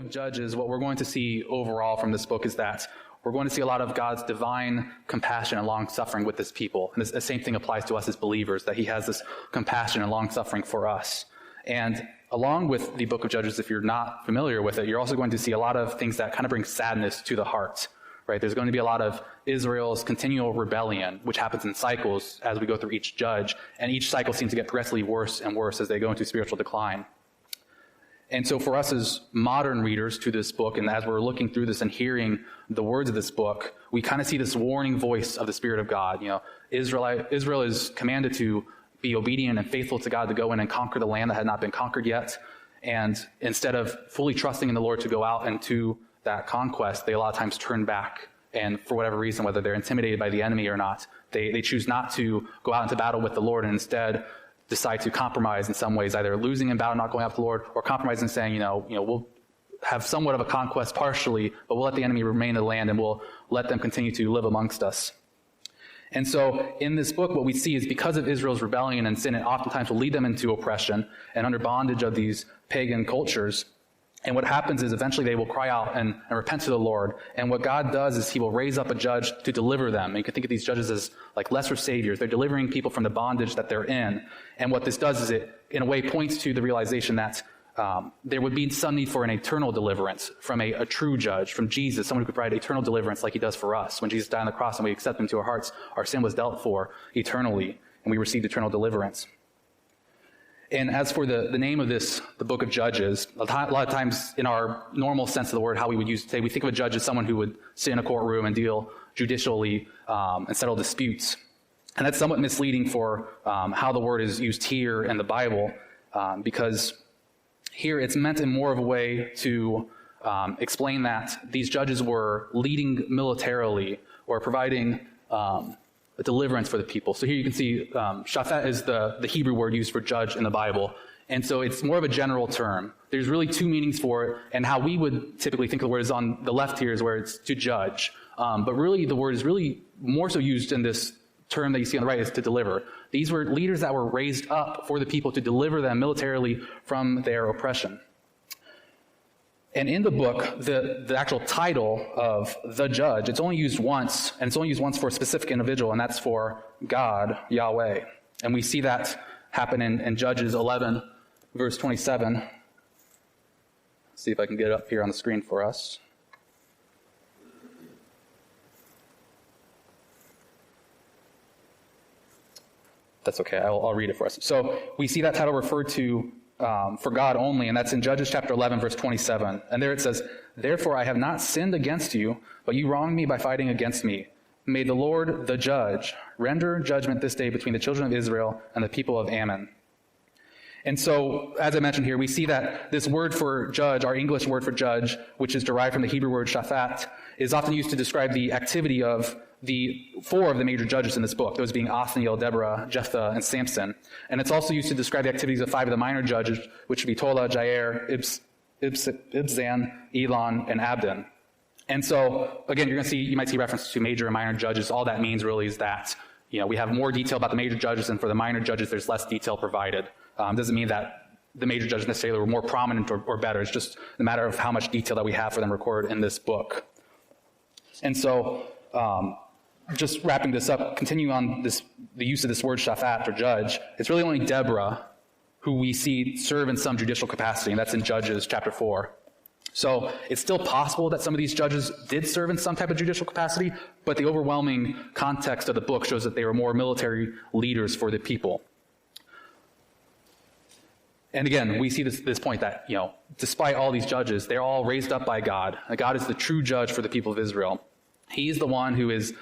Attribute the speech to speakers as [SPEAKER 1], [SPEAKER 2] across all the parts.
[SPEAKER 1] of Judges, what we're going to see overall from this book is that we're going to see a lot of God's divine compassion and long-suffering with his people. And the same thing applies to us as believers, that he has this compassion and long-suffering for us. And along with the book of Judges, if you're not familiar with it, you're also going to see a lot of things that kind of bring sadness to the heart, right? There's going to be a lot of Israel's continual rebellion, which happens in cycles as we go through each judge. And each cycle seems to get progressively worse and worse as they go into spiritual decline. And so for us as modern readers to this book, and as we're looking through this and hearing the words of this book, we kind of see this warning voice of the Spirit of God. You know, Israel is commanded to be obedient and faithful to God to go in and conquer the land that had not been conquered yet. And instead of fully trusting in the Lord to go out into that conquest, they a lot of times turn back. And for whatever reason, whether they're intimidated by the enemy or not, they choose not to go out into battle with the Lord and instead decide to compromise in some ways, either losing in battle, not going after the Lord, or compromising, saying, we'll have somewhat of a conquest partially, but we'll let the enemy remain in the land and we'll let them continue to live amongst us. And so in this book, what we see is because of Israel's rebellion and sin, it oftentimes will lead them into oppression and under bondage of these pagan cultures. And what happens is eventually they will cry out and repent to the Lord. And what God does is he will raise up a judge to deliver them. And you can think of these judges as like lesser saviors. They're delivering people from the bondage that they're in. And what this does is it, in a way, points to the realization that there would be some need for an eternal deliverance from a true judge, from Jesus, someone who could provide eternal deliverance like he does for us. When Jesus died on the cross and we accept him into our hearts, our sin was dealt for eternally, and we received eternal deliverance. And as for the name of this, the book of Judges, a lot of times in our normal sense of the word, how we would use today, we think of a judge as someone who would sit in a courtroom and deal judicially and settle disputes. And that's somewhat misleading for how the word is used here in the Bible, because here it's meant in more of a way to explain that these judges were leading militarily or providing a deliverance for the people. So here you can see shaphat is the Hebrew word used for judge in the Bible. And so it's more of a general term. There's really two meanings for it, and how we would typically think of the word is on the left here is where it's to judge. But really the word is really more so used in this term that you see on the right is to deliver. These were leaders that were raised up for the people to deliver them militarily from their oppression. And in the book, the actual title of the judge, it's only used once, and it's only used once for a specific individual, and that's for God, Yahweh. And we see that happen in Judges 11, verse 27. Let's see if I can get it up here on the screen for us. That's okay, I'll read it for us. So we see that title referred to for God only, and that's in Judges chapter 11, verse 27. And there it says, "Therefore I have not sinned against you, but you wronged me by fighting against me. May the Lord, the judge, render judgment this day between the children of Israel and the people of Ammon." And so, as I mentioned here, we see that this word for judge, our English word for judge, which is derived from the Hebrew word shaphat, is often used to describe the activity of the four of the major judges in this book, those being Othniel, Deborah, Jephthah, and Samson. And it's also used to describe the activities of five of the minor judges, which would be Tola, Jair, Ibzan, Elon, and Abdon. And so, again, you might see references to major and minor judges. All that means really is that, we have more detail about the major judges, and for the minor judges, there's less detail provided. Doesn't mean that the major judges necessarily were more prominent or better. It's just a matter of how much detail that we have for them recorded in this book. And so, just wrapping this up, continuing on the use of this word shaphat or judge, it's really only Deborah who we see serve in some judicial capacity, and that's in Judges chapter 4. So it's still possible that some of these judges did serve in some type of judicial capacity, but the overwhelming context of the book shows that they were more military leaders for the people. And again, we see this point that, despite all these judges, they're all raised up by God. God is the true judge for the people of Israel. He is the one who is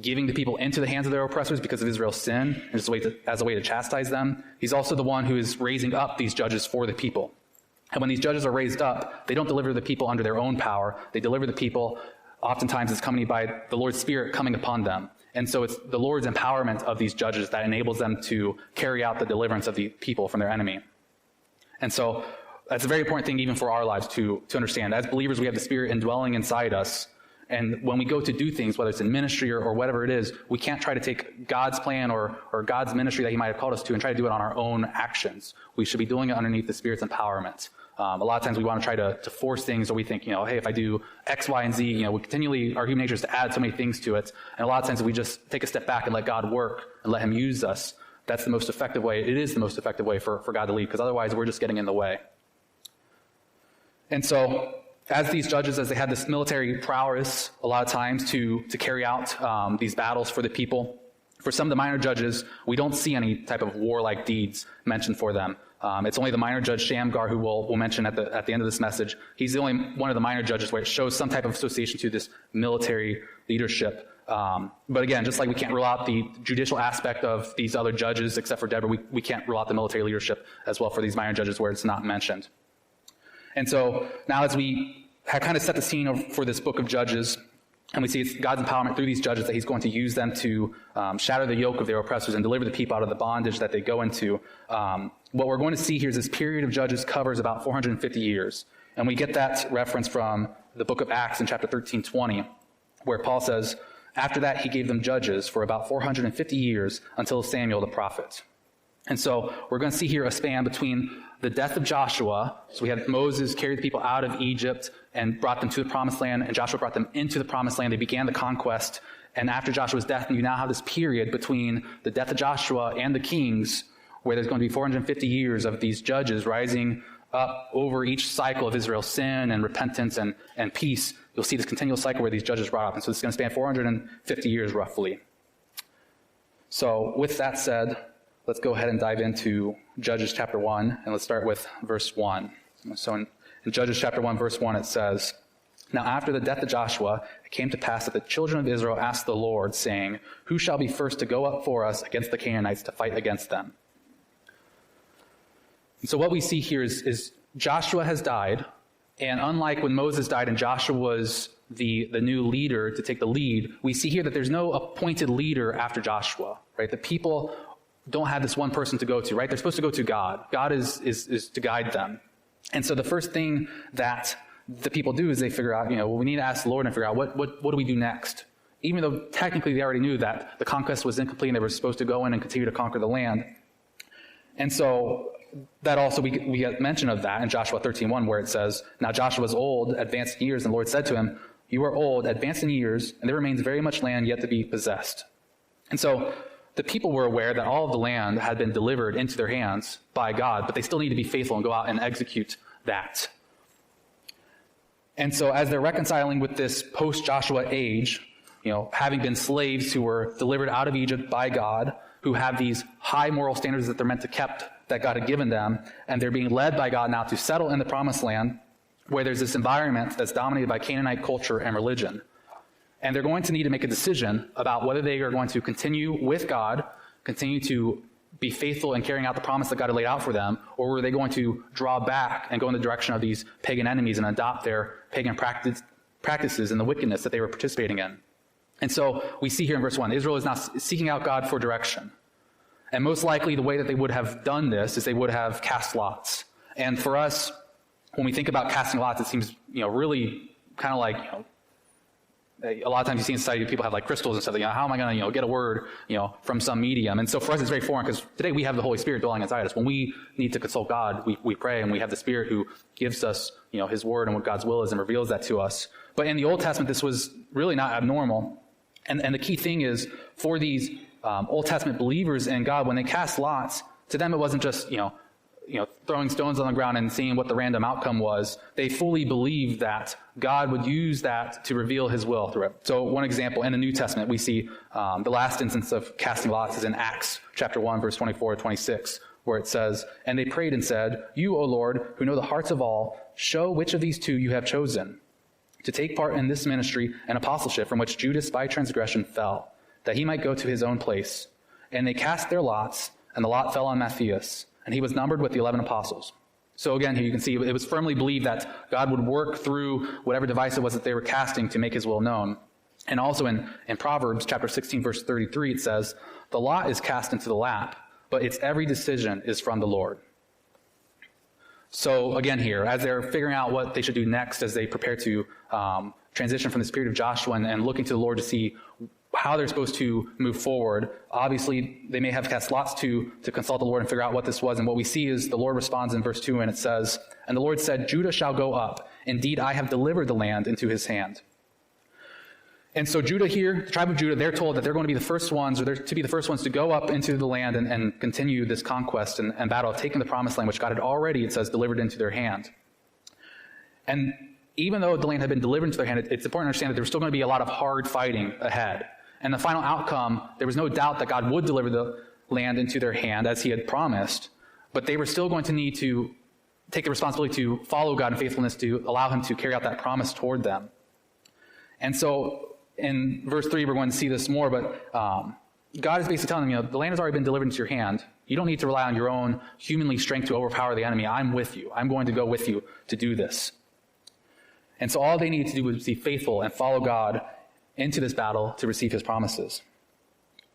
[SPEAKER 1] giving the people into the hands of their oppressors because of Israel's sin, as a way to chastise them. He's also the one who is raising up these judges for the people. And when these judges are raised up, they don't deliver the people under their own power. They deliver the people, oftentimes it's accompanied by the Lord's Spirit coming upon them. And so it's the Lord's empowerment of these judges that enables them to carry out the deliverance of the people from their enemy. And so that's a very important thing even for our lives to understand. As believers, we have the Spirit indwelling inside us. And when we go to do things, whether it's in ministry or whatever it is, we can't try to take God's plan or God's ministry that he might have called us to and try to do it on our own actions. We should be doing it underneath the Spirit's empowerment. A lot of times we want to try to force things, or we think, hey, if I do X, Y, and Z, we continually, our human nature is to add so many things to it. And a lot of times if we just take a step back and let God work and let him use us, that's the most effective way. It is the most effective way for God to lead, because otherwise we're just getting in the way. And so as these judges, as they had this military prowess a lot of times to carry out these battles for the people, for some of the minor judges, we don't see any type of warlike deeds mentioned for them. It's only the minor judge Shamgar, who we'll mention at the end of this message. He's the only one of the minor judges where it shows some type of association to this military leadership. But again, just like we can't rule out the judicial aspect of these other judges, except for Deborah, we can't rule out the military leadership as well for these minor judges where it's not mentioned. And so now as we have kind of set the scene for this book of Judges, and we see it's God's empowerment through these judges that he's going to use them to shatter the yoke of their oppressors and deliver the people out of the bondage that they go into. What we're going to see here is this period of Judges covers about 450 years. And we get that reference from the book of Acts in chapter 13:20, where Paul says, after that he gave them judges for about 450 years until Samuel the prophet. And so we're going to see here a span between the death of Joshua. So we had Moses carry the people out of Egypt and brought them to the promised land, and Joshua brought them into the promised land. They began the conquest. And after Joshua's death, you now have this period between the death of Joshua and the kings, where there's going to be 450 years of these judges rising up over each cycle of Israel's sin and repentance and peace. You'll see this continual cycle where these judges brought up. And so it's going to span 450 years roughly. So with that said, let's go ahead and dive into Judges chapter 1, and let's start with verse 1. So in Judges chapter 1, verse 1, it says, now after the death of Joshua, it came to pass that the children of Israel asked the Lord, saying, who shall be first to go up for us against the Canaanites to fight against them? And so what we see here is Joshua has died, and unlike when Moses died and Joshua was the new leader to take the lead, we see here that there's no appointed leader after Joshua, right? The people don't have this one person to go to, right? They're supposed to go to God. God is to guide them. And so the first thing that the people do is they figure out, we need to ask the Lord and figure out what do we do next? Even though technically they already knew that the conquest was incomplete and they were supposed to go in and continue to conquer the land. And so that also, we get mention of that in Joshua 13:1, where it says, now Joshua was old, advanced in years, and the Lord said to him, you are old, advanced in years, and there remains very much land yet to be possessed. And so the people were aware that all of the land had been delivered into their hands by God, but they still need to be faithful and go out and execute that. And so as they're reconciling with this post-Joshua age, having been slaves who were delivered out of Egypt by God, who have these high moral standards that they're meant to kept, that God had given them, and they're being led by God now to settle in the promised land, where there's this environment that's dominated by Canaanite culture and religion. And they're going to need to make a decision about whether they are going to continue with God, continue to be faithful in carrying out the promise that God had laid out for them, or were they going to draw back and go in the direction of these pagan enemies and adopt their pagan practices and the wickedness that they were participating in. And so we see here in verse 1, Israel is now seeking out God for direction. And most likely the way that they would have done this is they would have cast lots. And for us, when we think about casting lots, it seems, really kind of like, a lot of times you see in society people have like crystals and stuff. How am I going to, get a word, from some medium? And so for us, it's very foreign because today we have the Holy Spirit dwelling inside us. When we need to consult God, we pray, and we have the Spirit who gives us, His word and what God's will is and reveals that to us. But in the Old Testament, this was really not abnormal. And the key thing is for these Old Testament believers in God, when they cast lots, to them it wasn't just, throwing stones on the ground and seeing what the random outcome was. They fully believed that God would use that to reveal his will through it. So one example, in the New Testament, we see the last instance of casting lots is in Acts chapter 1, verse 24 to 26, where it says, and they prayed and said, you, O Lord, who know the hearts of all, show which of these two you have chosen to take part in this ministry and apostleship from which Judas by transgression fell, that he might go to his own place. And they cast their lots, and the lot fell on Matthias, and he was numbered with the 11 apostles. So again, here you can see it was firmly believed that God would work through whatever device it was that they were casting to make his will known. And also in Proverbs chapter 16, verse 33, it says, the lot is cast into the lap, but its every decision is from the Lord. So again here, as they're figuring out what they should do next as they prepare to transition from this period of Joshua and looking to the Lord to see how they're supposed to move forward. Obviously, they may have cast lots to consult the Lord and figure out what this was. And what we see is the Lord responds in verse 2, and it says, "And the Lord said, Judah shall go up. Indeed, I have delivered the land into his hand." And so Judah here, the tribe of Judah, they're told that they're going to be the first ones, or they're to be the first ones to go up into the land and continue this conquest and battle of taking the promised land, which God had already, it says, delivered into their hand. And even though the land had been delivered into their hand, it's important to understand that there was still going to be a lot of hard fighting ahead. And the final outcome, there was no doubt that God would deliver the land into their hand as he had promised, but they were still going to need to take the responsibility to follow God in faithfulness to allow him to carry out that promise toward them. And so in verse 3, we're going to see this more, but God is basically telling them, the land has already been delivered into your hand. You don't need to rely on your own humanly strength to overpower the enemy. I'm with you. I'm going to go with you to do this. And so all they needed to do was be faithful and follow God into this battle to receive his promises.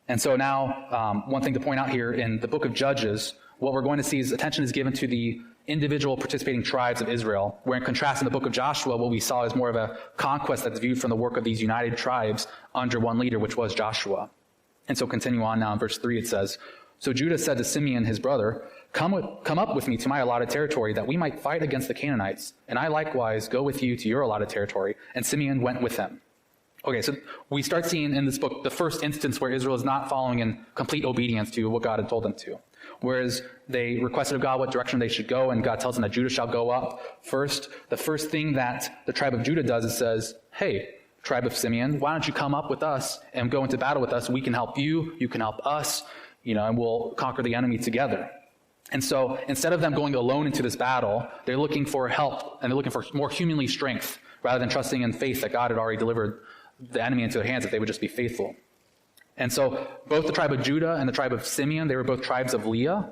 [SPEAKER 1] And so now, one thing to point out here in the book of Judges, what we're going to see is attention is given to the individual participating tribes of Israel, where in contrast in the book of Joshua, what we saw is more of a conquest that's viewed from the work of these united tribes under one leader, which was Joshua. And so continue on now in verse 3, it says, "So Judah said to Simeon his brother, Come up with me to my allotted territory, that we might fight against the Canaanites, and I likewise go with you to your allotted territory. And Simeon went with him." Okay, so we start seeing in this book the first instance where Israel is not following in complete obedience to what God had told them to. Whereas they requested of God what direction they should go, and God tells them that Judah shall go up first. The first thing that the tribe of Judah does is says, "Hey, tribe of Simeon, why don't you come up with us and go into battle with us? We can help you, you can help us, and we'll conquer the enemy together." And so instead of them going alone into this battle, they're looking for help, and they're looking for more humanly strength, rather than trusting in faith that God had already delivered the enemy into their hands, if they would just be faithful. And so both the tribe of Judah and the tribe of Simeon, they were both tribes of Leah.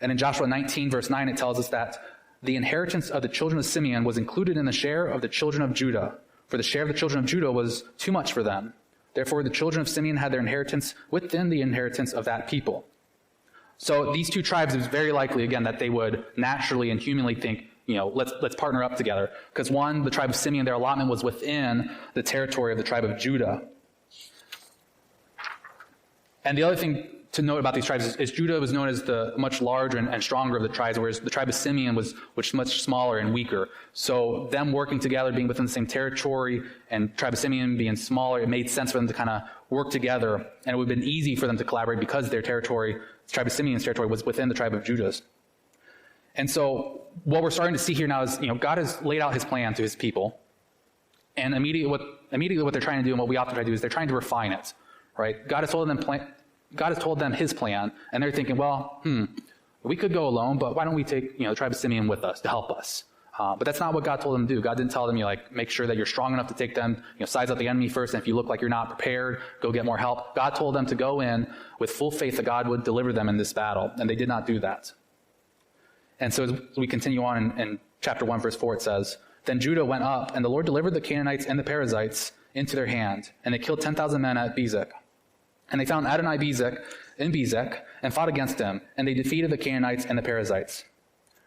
[SPEAKER 1] And in Joshua 19, verse 9, it tells us that the inheritance of the children of Simeon was included in the share of the children of Judah, for the share of the children of Judah was too much for them. Therefore, the children of Simeon had their inheritance within the inheritance of that people. So these two tribes, it's very likely, again, that they would naturally and humanly think, let's partner up together. Because one, the tribe of Simeon, their allotment was within the territory of the tribe of Judah. And the other thing to note about these tribes is Judah was known as the much larger and stronger of the tribes, whereas the tribe of Simeon was much smaller and weaker. So them working together, being within the same territory, and tribe of Simeon being smaller, it made sense for them to kind of work together, and it would have been easy for them to collaborate because their territory, the tribe of Simeon's territory, was within the tribe of Judah's. And so what we're starting to see here now is, God has laid out his plan to his people, and immediately what they're trying to do, and what we often try to do, is they're trying to refine it, right? God has told them his plan, and they're thinking, we could go alone, but why don't we take, the tribe of Simeon with us to help us? But that's not what God told them to do. God didn't tell them, make sure that you're strong enough to take them, size out the enemy first, and if you look like you're not prepared, go get more help. God told them to go in with full faith that God would deliver them in this battle, and they did not do that. And so as we continue on in chapter 1, verse 4, it says, "Then Judah went up, and the Lord delivered the Canaanites and the Perizzites into their hand, and they killed 10,000 men at Bezek. And they found Adonai-Bezek in Bezek and fought against him, and they defeated the Canaanites and the Perizzites."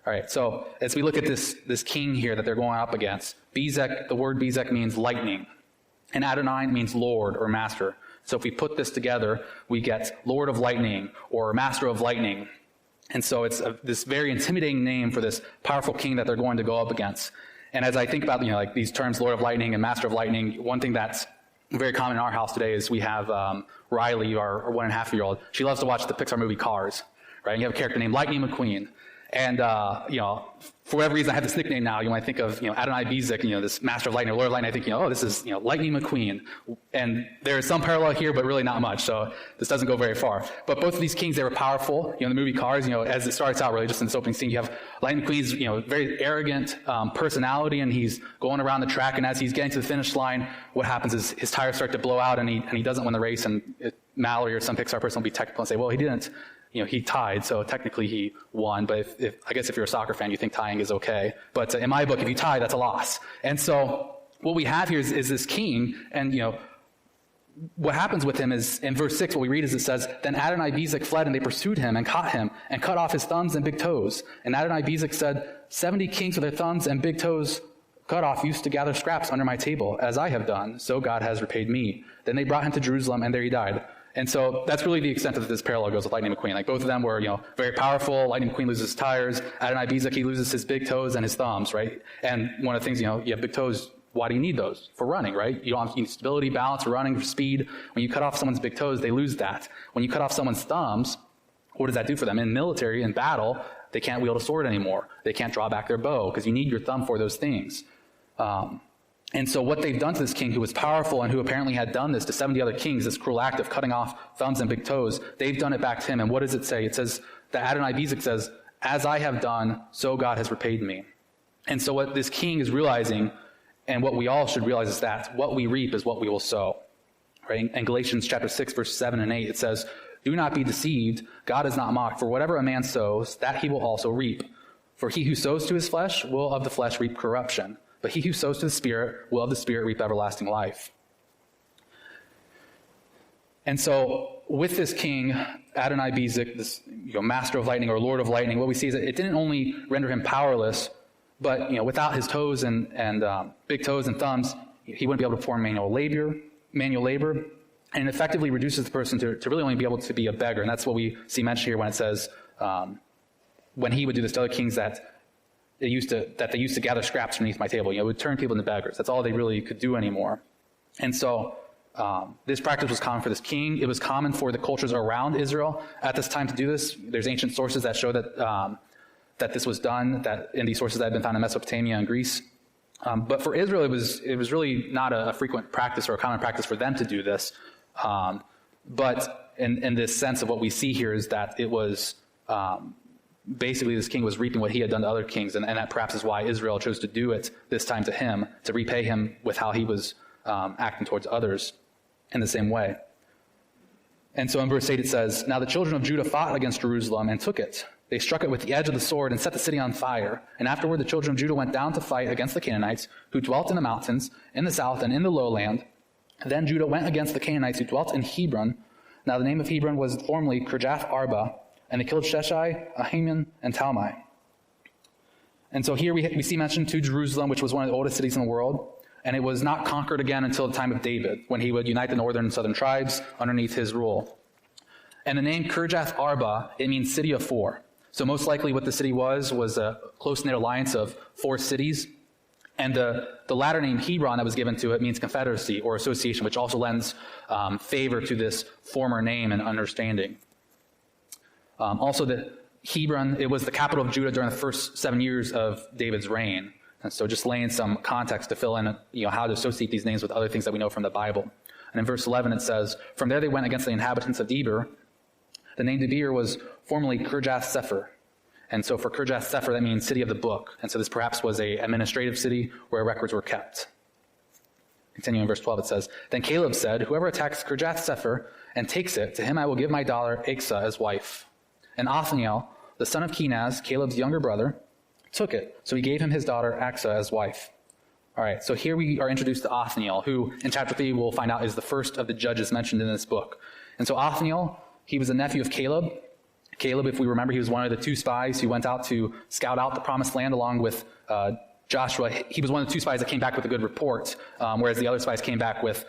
[SPEAKER 1] All right, so as we look at this king here that they're going up against, Bezek, the word Bezek means lightning, and Adonai means Lord or master. So if we put this together, we get Lord of Lightning or Master of Lightning. And so it's this very intimidating name for this powerful king that they're going to go up against. And as I think about, these terms, Lord of Lightning and Master of Lightning, one thing that's very common in our house today is we have Riley, our 1.5-year-old. She loves to watch the Pixar movie Cars, right? And you have a character named Lightning McQueen. And, for whatever reason, I have this nickname now. When I think of, Adonai-Bezek, this Master of Lightning, or Lord of Lightning, I think, this is, Lightning McQueen. And there is some parallel here, but really not much. So this doesn't go very far. But both of these kings, they were powerful. In the movie Cars, as it starts out, really, just in this opening scene, you have Lightning McQueen's, very arrogant personality, and he's going around the track. And as he's getting to the finish line, what happens is his tires start to blow out, and he doesn't win the race. And Mallory or some Pixar person will be technical and say, well, he didn't. He tied, so technically he won. But I guess if you're a soccer fan, you think tying is okay. But in my book, if you tie, that's a loss. And so what we have here is this king, and what happens with him is, in verse 6, what we read is it says, "Then Adonai-Bezek fled, and they pursued him and caught him and cut off his thumbs and big toes. And Adonai-Bezek said, 70 kings with their thumbs and big toes cut off used to gather scraps under my table, as I have done, so God has repaid me. Then they brought him to Jerusalem, and there he died. And so that's really the extent of this parallel goes with Lightning McQueen. Like both of them were, very powerful. Lightning McQueen loses his tires. Adonai-Bezek, he loses his big toes and his thumbs, right? And one of the things, you have big toes. Why do you need those? For running, right? You need stability, balance, for running, for speed. When you cut off someone's big toes, they lose that. When you cut off someone's thumbs, what does that do for them? In military, in battle, they can't wield a sword anymore. They can't draw back their bow because you need your thumb for those things. And so what they've done to this king who was powerful and who apparently had done this to 70 other kings, this cruel act of cutting off thumbs and big toes, they've done it back to him. And what does it say? It says that Adonai-Bezek says, as I have done, so God has repaid me. And so what this king is realizing, and what we all should realize, is that what we reap is what we will sow. Right? In Galatians chapter 6, verses 7 and 8, it says, do not be deceived. God is not mocked. For whatever a man sows, that he will also reap. For he who sows to his flesh will of the flesh reap corruption. But he who sows to the Spirit will of the Spirit reap everlasting life. And so with this king, Adonai-Bezek, this master of lightning or lord of lightning, what we see is that it didn't only render him powerless, but without his toes and big toes and thumbs, he wouldn't be able to perform manual labor, and it effectively reduces the person to really only be able to be a beggar. And that's what we see mentioned here when it says, when he would do this to other kings, that they used to gather scraps beneath my table. It would turn people into beggars. That's all they really could do anymore. And so this practice was common for this king. It was common for the cultures around Israel at this time to do this. There's ancient sources that show that this was done, that in these sources that have been found in Mesopotamia and Greece. But for Israel, it was really not a frequent practice or a common practice for them to do this. But in this sense of what we see here is that it was basically this king was reaping what he had done to other kings, and that perhaps is why Israel chose to do it this time to him, to repay him with how he was acting towards others in the same way. And so in verse 8 it says, now the children of Judah fought against Jerusalem and took it. They struck it with the edge of the sword and set the city on fire. And afterward the children of Judah went down to fight against the Canaanites, who dwelt in the mountains, in the south and in the lowland. Then Judah went against the Canaanites who dwelt in Hebron. Now the name of Hebron was formerly Kirjath Arba, and they killed Sheshai, Ahiman, and Talmai. And so here we see mentioned to Jerusalem, which was one of the oldest cities in the world, and it was not conquered again until the time of David, when he would unite the northern and southern tribes underneath his rule. And the name Kirjath Arba, it means city of four. So most likely what the city was a close-knit alliance of four cities. And the latter name Hebron that was given to it means confederacy or association, which also lends favor to this former name and understanding. Also, the Hebron, it was the capital of Judah during the first 7 years of David's reign. And so just laying some context to fill in, how to associate these names with other things that we know from the Bible. And in verse 11 it says, from there they went against the inhabitants of Debir. The name Debir was formerly Kirjath Sepher. And so for Kirjath Sepher, that means city of the book. And so this perhaps was an administrative city where records were kept. Continuing in verse 12, it says, then Caleb said, whoever attacks Kirjath Sepher and takes it, to him I will give my daughter Achsah as wife. And Othniel, the son of Kenaz, Caleb's younger brother, took it. So he gave him his daughter Achsah as wife. All right, so here we are introduced to Othniel, who in chapter 3 we'll find out is the first of the judges mentioned in this book. And so Othniel, he was a nephew of Caleb. Caleb, if we remember, he was one of the two spies who went out to scout out the promised land along with Joshua. He was one of the two spies that came back with a good report, whereas the other spies came back with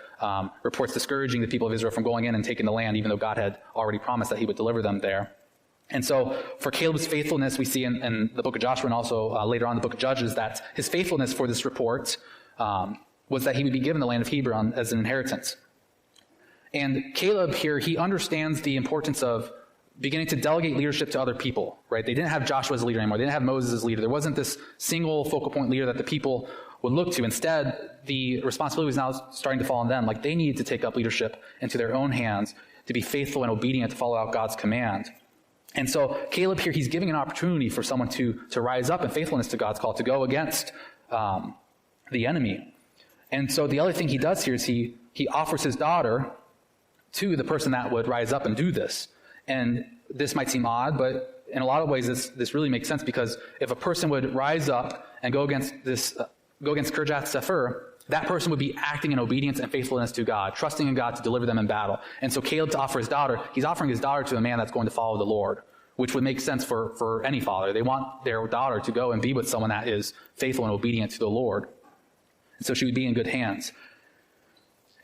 [SPEAKER 1] reports discouraging the people of Israel from going in and taking the land, even though God had already promised that he would deliver them there. And so for Caleb's faithfulness, we see in the book of Joshua and also later on in the book of Judges that his faithfulness for this report was that he would be given the land of Hebron as an inheritance. And Caleb here, he understands the importance of beginning to delegate leadership to other people, right? They didn't have Joshua as a leader anymore. They didn't have Moses as leader. There wasn't this single focal point leader that the people would look to. Instead, the responsibility was now starting to fall on them. Like they needed to take up leadership into their own hands to be faithful and obedient to follow out God's command. And so Caleb here, he's giving an opportunity for someone to rise up in faithfulness to God's call, to go against the enemy. And so the other thing he does here is he offers his daughter to the person that would rise up and do this. And this might seem odd, but in a lot of ways this really makes sense, because if a person would rise up and go against Kirjath Sepher, that person would be acting in obedience and faithfulness to God, trusting in God to deliver them in battle. And so Caleb, to offer his daughter, he's offering his daughter to a man that's going to follow the Lord, which would make sense for any father. They want their daughter to go and be with someone that is faithful and obedient to the Lord. And so she would be in good hands.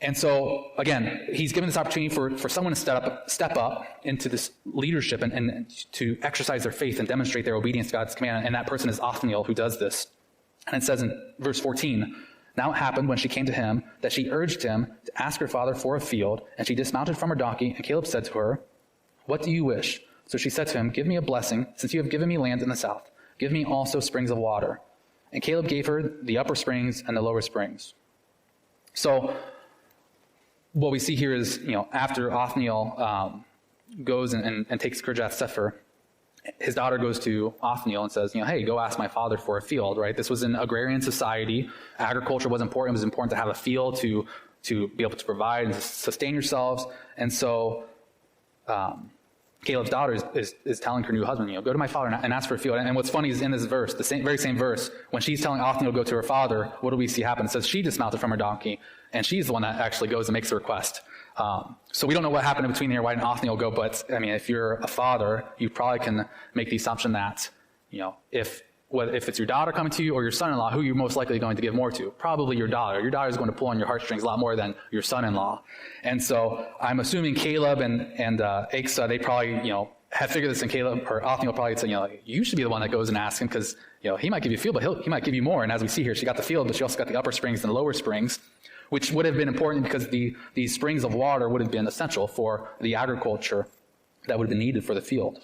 [SPEAKER 1] And so, again, he's given this opportunity for someone to step up into this leadership and to exercise their faith and demonstrate their obedience to God's command. And that person is Othniel, who does this. And it says in verse 14, "Now it happened when she came to him that she urged him to ask her father for a field, and she dismounted from her donkey, and Caleb said to her, 'What do you wish?' So she said to him, 'Give me a blessing, since you have given me land in the south. Give me also springs of water.' And Caleb gave her the upper springs and the lower springs." So what we see here is, after Othniel goes and takes Kirjath Sepher, his daughter goes to Othniel and says, "Hey, go ask my father for a field," right? This was an agrarian society. Agriculture was important. It was important to have a field to be able to provide and to sustain yourselves. And so Caleb's daughter is telling her new husband, "Go to my father and ask for a field." And what's funny is in this verse, the very same verse, when she's telling Othniel to go to her father, what do we see happen? It says she dismounted from her donkey, and she's the one that actually goes and makes the request. So we don't know what happened in between there. Why didn't Othniel go? But if you're a father, you probably can make the assumption that, if it's your daughter coming to you or your son-in-law, who you're most likely going to give more to? Probably your daughter. Your daughter is going to pull on your heartstrings a lot more than your son-in-law. And so I'm assuming Caleb and Achsah, they probably, had figured this, and Caleb or Othniel probably said, you should be the one that goes and asks him, because, he might give you a field, but he might give you more. And as we see here, she got the field, but she also got the upper springs and the lower springs, which would have been important because these springs of water would have been essential for the agriculture that would have been needed for the field.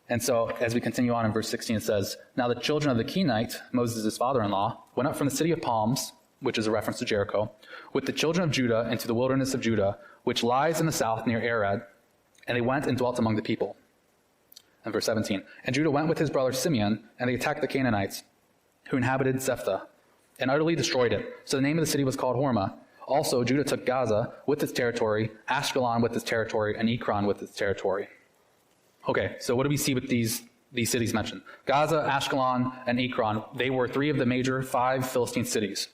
[SPEAKER 1] And so, as we continue on in verse 16, it says, "Now the children of the Kenite, Moses' father-in-law, went up from the city of palms," which is a reference to Jericho, "with the children of Judah into the wilderness of Judah, which lies in the south near Arad, and they went and dwelt among the people." And verse 17, "And Judah went with his brother Simeon, and they attacked the Canaanites, who inhabited Zephthah, and utterly destroyed it. So the name of the city was called Hormah. Also Judah took Gaza with its territory, Ashkelon with its territory, and Ekron with its territory." Okay, so what do we see with these cities mentioned? Gaza, Ashkelon, and Ekron, they were 3 of the major 5 Philistine cities.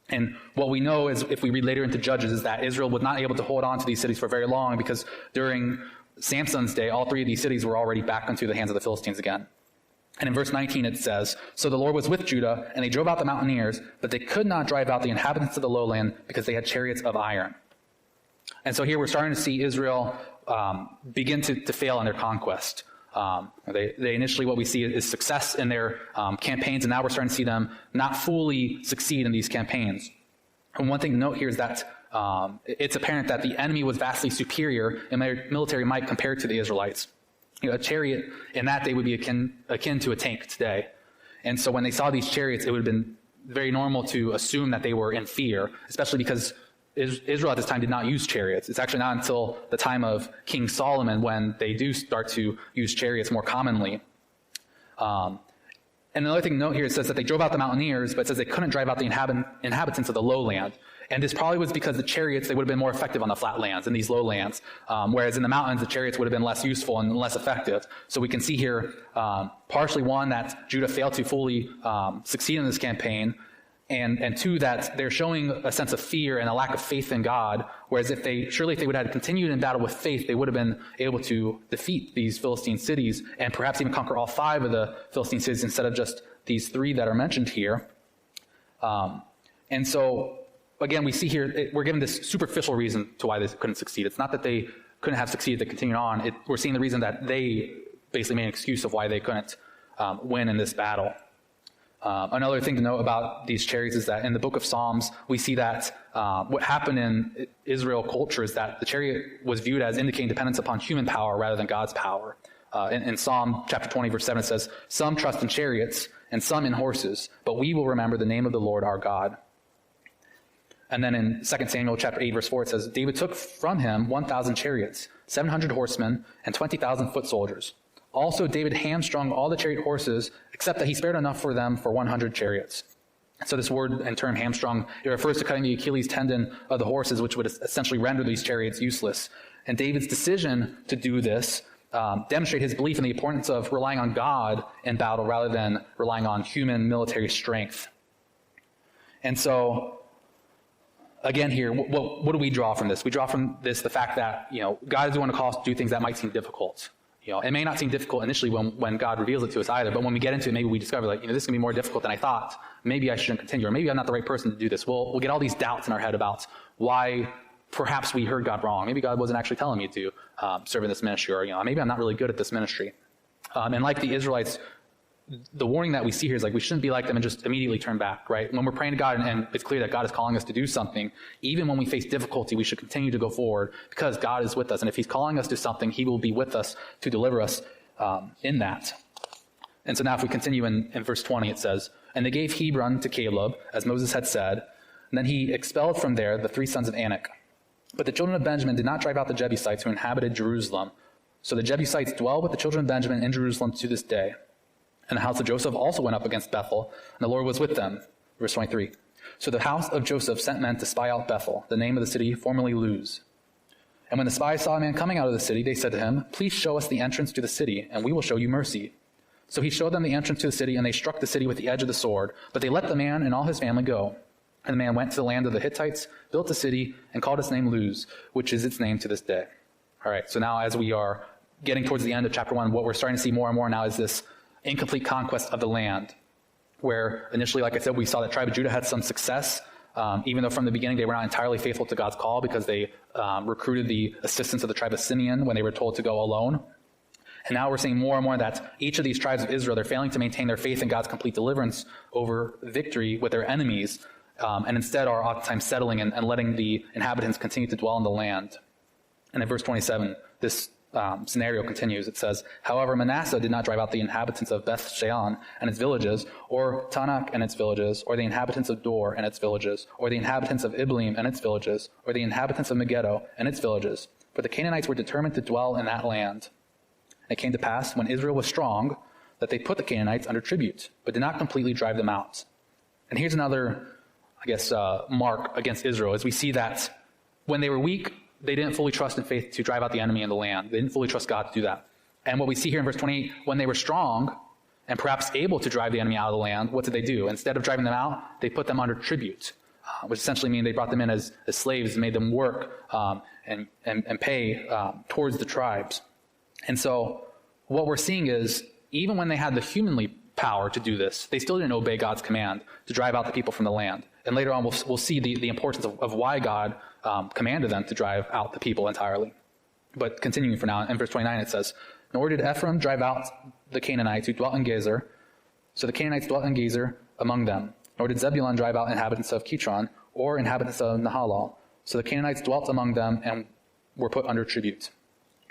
[SPEAKER 1] And what we know is, if we read later into Judges, is that Israel was not able to hold on to these cities for very long, because during Samson's day, all 3 of these cities were already back into the hands of the Philistines again. And in verse 19 it says, "So the Lord was with Judah, and they drove out the mountaineers, but they could not drive out the inhabitants of the lowland, because they had chariots of iron." And so here we're starting to see Israel begin to fail in their conquest. They initially, what we see is success in their campaigns, and now we're starting to see them not fully succeed in these campaigns. And one thing to note here is that it's apparent that the enemy was vastly superior in their military might compared to the Israelites. A chariot in that day would be akin to a tank today. And so when they saw these chariots, it would have been very normal to assume that they were in fear, especially because Israel at this time did not use chariots. It's actually not until the time of King Solomon when they do start to use chariots more commonly. And another thing to note here, it says that they drove out the mountaineers, but it says they couldn't drive out the inhabitants of the lowland. And this probably was because the chariots, they would have been more effective on the flat lands in these lowlands, whereas in the mountains, the chariots would have been less useful and less effective. So we can see here, partially one, that Judah failed to fully succeed in this campaign, and 2, that they're showing a sense of fear and a lack of faith in God, whereas if they would have continued in battle with faith, they would have been able to defeat these Philistine cities and perhaps even conquer all 5 of the Philistine cities instead of just these 3 that are mentioned here. And so, again, we see here, we're given this superficial reason to why they couldn't succeed. It's not that they couldn't have succeeded, they continued on. We're seeing the reason that they basically made an excuse of why they couldn't win in this battle. Another thing to note about these chariots is that in the book of Psalms, we see that what happened in Israel culture is that the chariot was viewed as indicating dependence upon human power rather than God's power. In Psalm chapter 20, verse 7, it says, "Some trust in chariots and some in horses, but we will remember the name of the Lord our God." And then in 2 Samuel chapter 8, verse 4, it says, "David took from him 1,000 chariots, 700 horsemen, and 20,000 foot soldiers. Also David hamstrung all the chariot horses, except that he spared enough for them for 100 chariots." So this word and term hamstrung, it refers to cutting the Achilles tendon of the horses, which would essentially render these chariots useless. And David's decision to do this demonstrate his belief in the importance of relying on God in battle rather than relying on human military strength. And so, again here, what do we draw from this? We draw from this the fact that, God is going to call us to do things that might seem difficult. It may not seem difficult initially when God reveals it to us either, but when we get into it, maybe we discover this is going to be more difficult than I thought. Maybe I shouldn't continue, or maybe I'm not the right person to do this. We'll get all these doubts in our head about why perhaps we heard God wrong. Maybe God wasn't actually telling me to serve in this ministry, or maybe I'm not really good at this ministry. And like the Israelites, the warning that we see here is we shouldn't be like them and just immediately turn back, right? When we're praying to God and it's clear that God is calling us to do something, even when we face difficulty, we should continue to go forward because God is with us. And if he's calling us to something, he will be with us to deliver us in that. And so now if we continue in verse 20, it says, "And they gave Hebron to Caleb, as Moses had said, and then he expelled from there the 3 sons of Anak. But the children of Benjamin did not drive out the Jebusites who inhabited Jerusalem. So the Jebusites dwell with the children of Benjamin in Jerusalem to this day. And the house of Joseph also went up against Bethel, and the Lord was with them." Verse 23. "So the house of Joseph sent men to spy out Bethel, the name of the city formerly Luz. And when the spies saw a man coming out of the city, they said to him, 'Please show us the entrance to the city, and we will show you mercy.' So he showed them the entrance to the city, and they struck the city with the edge of the sword. But they let the man and all his family go. And the man went to the land of the Hittites, built a city, and called its name Luz, which is its name to this day." All right, so now as we are getting towards the end of chapter 1, what we're starting to see more and more now is this incomplete conquest of the land, where initially, like I said, we saw that tribe of Judah had some success, even though from the beginning they were not entirely faithful to God's call because they recruited the assistance of the tribe of Simeon when they were told to go alone. And now we're seeing more and more that each of these tribes of Israel, they're failing to maintain their faith in God's complete deliverance over victory with their enemies, and instead are oftentimes settling and letting the inhabitants continue to dwell in the land. And in verse 27, this scenario continues. It says, "However, Manasseh did not drive out the inhabitants of Beth Shean and its villages, or Tanakh and its villages, or the inhabitants of Dor and its villages, or the inhabitants of Iblim and its villages, or the inhabitants of Megiddo and its villages. For the Canaanites were determined to dwell in that land. And it came to pass, when Israel was strong, that they put the Canaanites under tribute, but did not completely drive them out." And here's another, mark against Israel, as we see that when they were weak, they didn't fully trust in faith to drive out the enemy in the land. They didn't fully trust God to do that. And what we see here in verse 28, when they were strong and perhaps able to drive the enemy out of the land, what did they do? Instead of driving them out, they put them under tribute, which essentially means they brought them in as slaves and made them work and pay towards the tribes. And so what we're seeing is, even when they had the humanly power to do this, they still didn't obey God's command to drive out the people from the land. And later on, we'll see the importance of why God commanded them to drive out the people entirely. But continuing for now, in verse 29 it says, "Nor did Ephraim drive out the Canaanites who dwelt in Gezer. So the Canaanites dwelt in Gezer among them. Nor did Zebulun drive out inhabitants of Kitron or inhabitants of Nahalal. So the Canaanites dwelt among them and were put under tribute.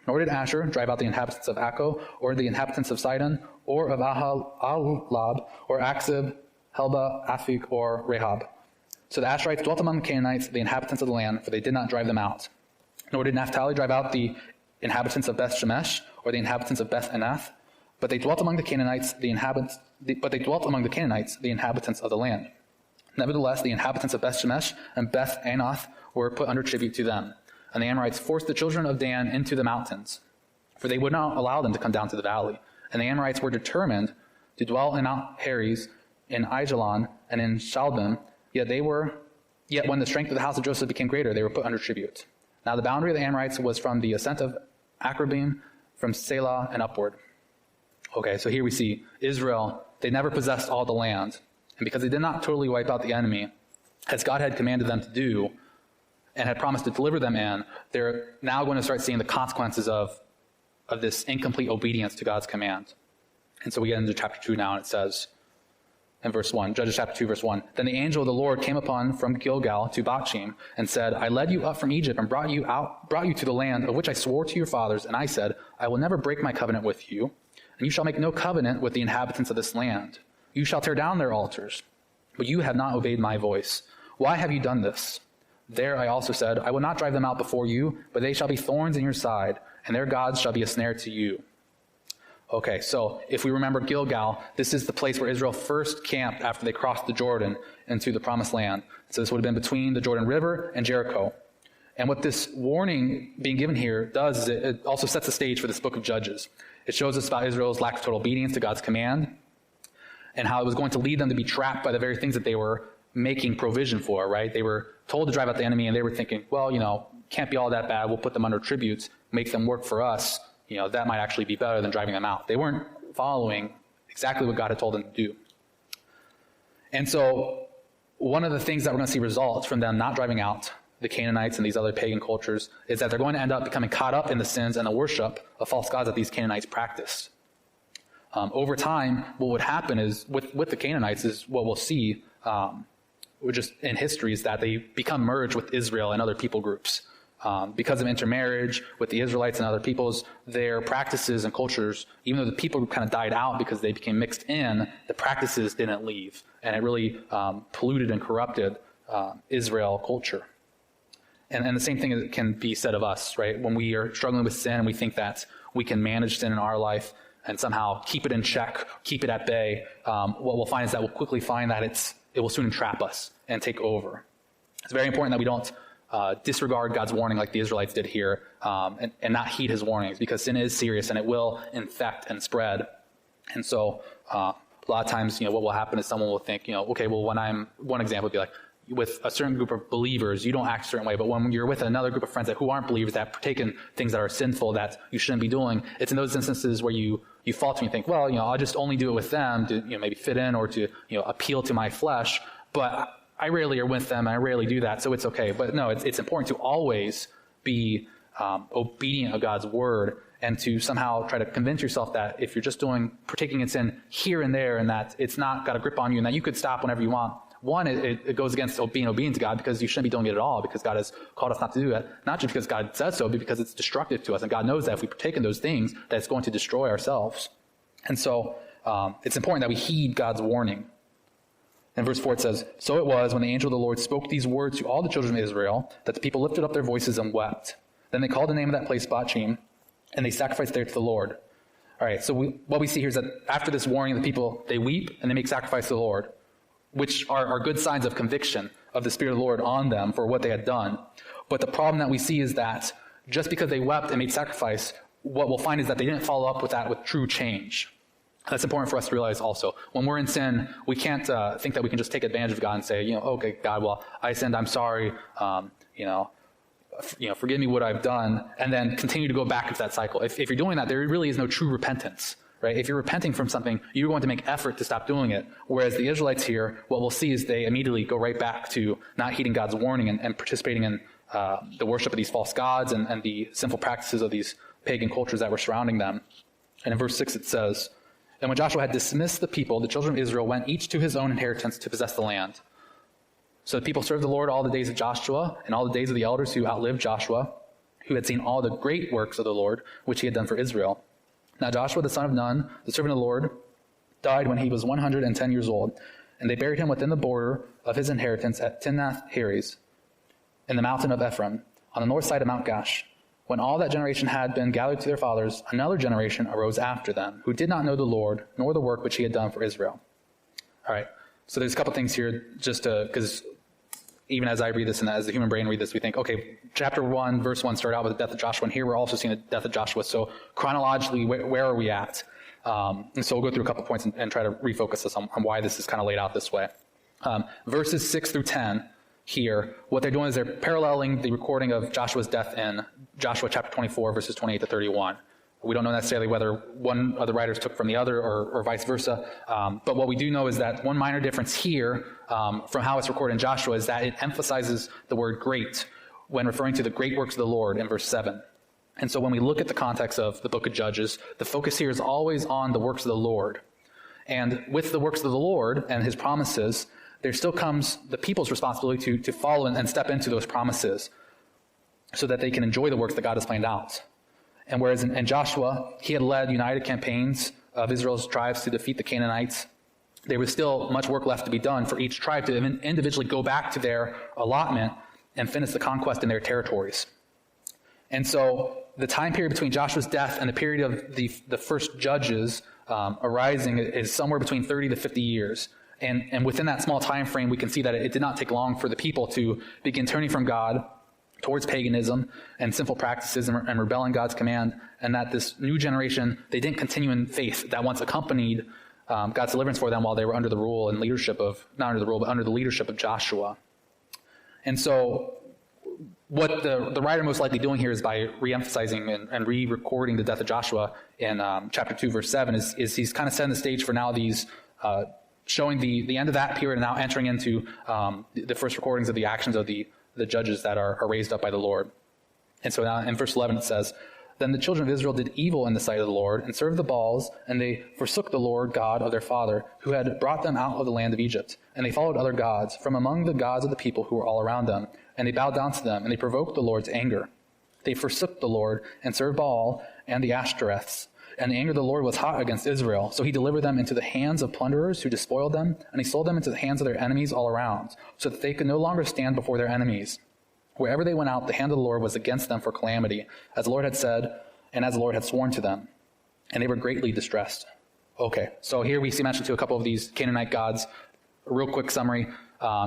[SPEAKER 1] Nor did Asher drive out the inhabitants of Akko, or the inhabitants of Sidon, or of Ahlab, or Aksib, Helba, Aphik, or Rahab. So the Asherites dwelt among the Canaanites, the inhabitants of the land, for they did not drive them out. Nor did Naphtali drive out the inhabitants of Beth Shemesh, or the inhabitants of Beth Anath, but they dwelt among the Canaanites, the inhabitants of the land. Nevertheless, the inhabitants of Beth Shemesh and Beth Anath were put under tribute to them. And the Amorites forced the children of Dan into the mountains, for they would not allow them to come down to the valley. And the Amorites were determined to dwell in Mount Heres, in Aijalon, and in Shalbim, yet when the strength of the house of Joseph became greater, they were put under tribute. Now the boundary of the Amorites was from the ascent of Akrabim, from Selah and upward." Okay, so here we see Israel, they never possessed all the land. And because they did not totally wipe out the enemy, as God had commanded them to do, and had promised to deliver them in, they're now going to start seeing the consequences of this incomplete obedience to God's command. And so we get into chapter 2 now, and it says in verse 1, Judges chapter 2, verse 1, "Then the angel of the Lord came upon from Gilgal to Bachim, and said, I led you up from Egypt and brought you to the land of which I swore to your fathers, and I said, I will never break my covenant with you, and you shall make no covenant with the inhabitants of this land. You shall tear down their altars, but you have not obeyed my voice. Why have you done this? There I also said, I will not drive them out before you, but they shall be thorns in your side, and their gods shall be a snare to you." Okay, so if we remember Gilgal, this is the place where Israel first camped after they crossed the Jordan into the Promised Land. So this would have been between the Jordan River and Jericho. And what this warning being given here does is it also sets the stage for this book of Judges. It shows us about Israel's lack of total obedience to God's command, and how it was going to lead them to be trapped by the very things that they were making provision for, right? They were told to drive out the enemy, and they were thinking, well, can't be all that bad. We'll put them under tributes, make them work for us, that might actually be better than driving them out. They weren't following exactly what God had told them to do. And so one of the things that we're going to see results from them not driving out the Canaanites and these other pagan cultures is that they're going to end up becoming caught up in the sins and the worship of false gods that these Canaanites practiced. Over time, what would happen is with the Canaanites is what we'll see just in history is that they become merged with Israel and other people groups. Because of intermarriage with the Israelites and other peoples, their practices and cultures, even though the people group kind of died out because they became mixed in, the practices didn't leave. And it really polluted and corrupted Israel culture. And the same thing can be said of us, right? When we are struggling with sin and we think that we can manage sin in our life and somehow keep it in check, keep it at bay, what we'll find is that we'll quickly find that it will soon entrap us and take over. It's very important that we don't disregard God's warning like the Israelites did here, and not heed his warnings, because sin is serious and it will infect and spread. And so a lot of times, what will happen is someone will think, okay, well, one example would be like, with a certain group of believers, you don't act a certain way, but when you're with another group of friends who aren't believers, that partake in things that are sinful, that you shouldn't be doing, it's in those instances where you fall to and you think, well, I'll just only do it with them to, maybe fit in or to, appeal to my flesh, but I rarely are with them, and I rarely do that, so it's okay. But no, it's important to always be obedient of God's word, and to somehow try to convince yourself that if you're just partaking in sin here and there, and that it's not got a grip on you, and that you could stop whenever you want. One, it goes against being obedient to God, because you shouldn't be doing it at all, because God has called us not to do it. Not just because God says so, but because it's destructive to us. And God knows that if we partake in those things, that it's going to destroy ourselves. And so it's important that we heed God's warning. In verse 4 it says, "So it was, when the angel of the Lord spoke these words to all the children of Israel, that the people lifted up their voices and wept. Then they called the name of that place Bachim, and they sacrificed there to the Lord." All right, so what we see here is that after this warning, the people, they weep and they make sacrifice to the Lord, which are good signs of conviction of the Spirit of the Lord on them for what they had done. But the problem that we see is that just because they wept and made sacrifice, what we'll find is that they didn't follow up with that with true change. That's important for us to realize also. When we're in sin, we can't think that we can just take advantage of God and say, okay, God, well, I sinned, I'm sorry, forgive me what I've done, and then continue to go back into that cycle. If you're doing that, there really is no true repentance. Right? If you're repenting from something, you're going to make effort to stop doing it. Whereas the Israelites here, what we'll see is they immediately go right back to not heeding God's warning and participating in the worship of these false gods and the sinful practices of these pagan cultures that were surrounding them. And in verse 6 it says, "And when Joshua had dismissed the people, the children of Israel went each to his own inheritance to possess the land. So the people served the Lord all the days of Joshua and all the days of the elders who outlived Joshua, who had seen all the great works of the Lord, which he had done for Israel. Now Joshua the son of Nun, the servant of the Lord, died when he was 110 years old, and they buried him within the border of his inheritance at Timnath-Heres, in the mountain of Ephraim, on the north side of Mount Gash. When all that generation had been gathered to their fathers, another generation arose after them, who did not know the Lord, nor the work which he had done for Israel." All right, so there's a couple things here, just because even as I read this and as the human brain read this, we think, okay, chapter 1, verse 1 started out with the death of Joshua, and here we're also seeing the death of Joshua. So chronologically, where are we at? And so we'll go through a couple points and try to refocus us on why this is kind of laid out this way. Verses 6 through 10 here, what they're doing is they're paralleling the recording of Joshua's death in Joshua chapter 24, verses 28 to 31. We don't know necessarily whether one of the writers took from the other or vice versa. But what we do know is that one minor difference here from how it's recorded in Joshua is that it emphasizes the word great when referring to the great works of the Lord in verse 7. And so when we look at the context of the book of Judges, the focus here is always on the works of the Lord. And with the works of the Lord and his promises, there still comes the people's responsibility to follow and step into those promises so that they can enjoy the works that God has planned out. And whereas in Joshua, he had led united campaigns of Israel's tribes to defeat the Canaanites, there was still much work left to be done for each tribe to individually go back to their allotment and finish the conquest in their territories. And so the time period between Joshua's death and the period of the first judges arising is somewhere between 30 to 50 years. And within that small time frame, we can see that it did not take long for the people to begin turning from God towards paganism and sinful practices and rebelling God's command, and that this new generation, they didn't continue in faith that once accompanied God's deliverance for them while they were under the rule and leadership of, not under the rule, but under the leadership of Joshua. And so what the writer most likely doing here is by re-emphasizing and re-recording the death of Joshua in chapter 2, verse 7, is he's kind of setting the stage for now these, showing the end of that period and now entering into the first recordings of the actions of the judges that are raised up by the Lord. And so now in verse 11 it says, "Then the children of Israel did evil in the sight of the Lord and served the Baals, and they forsook the Lord God of their father, who had brought them out of the land of Egypt. And they followed other gods from among the gods of the people who were all around them. And they bowed down to them, and they provoked the Lord to anger. They forsook the Lord and served Baal and the Ashtoreths. And the anger of the Lord was hot against Israel. So he delivered them into the hands of plunderers who despoiled them, and he sold them into the hands of their enemies all around, so that they could no longer stand before their enemies. Wherever they went out, the hand of the Lord was against them for calamity, as the Lord had said, and as the Lord had sworn to them. And they were greatly distressed." Okay, so here we see mention to a couple of these Canaanite gods. A real quick summary.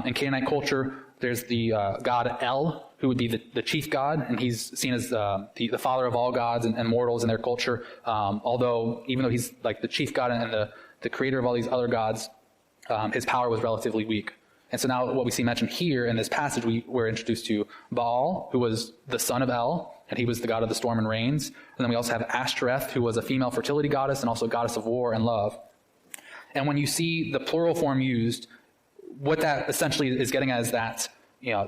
[SPEAKER 1] In Canaanite culture, there's the god El, who would be the chief god, and he's seen as the father of all gods and mortals in their culture. Although, even though he's like the chief god and the creator of all these other gods, his power was relatively weak. And so now what we see mentioned here in this passage, we're introduced to Baal, who was the son of El, and he was the god of the storm and rains. And then we also have Ashtoreth, who was a female fertility goddess and also a goddess of war and love. And when you see the plural form used, what that essentially is getting at is that,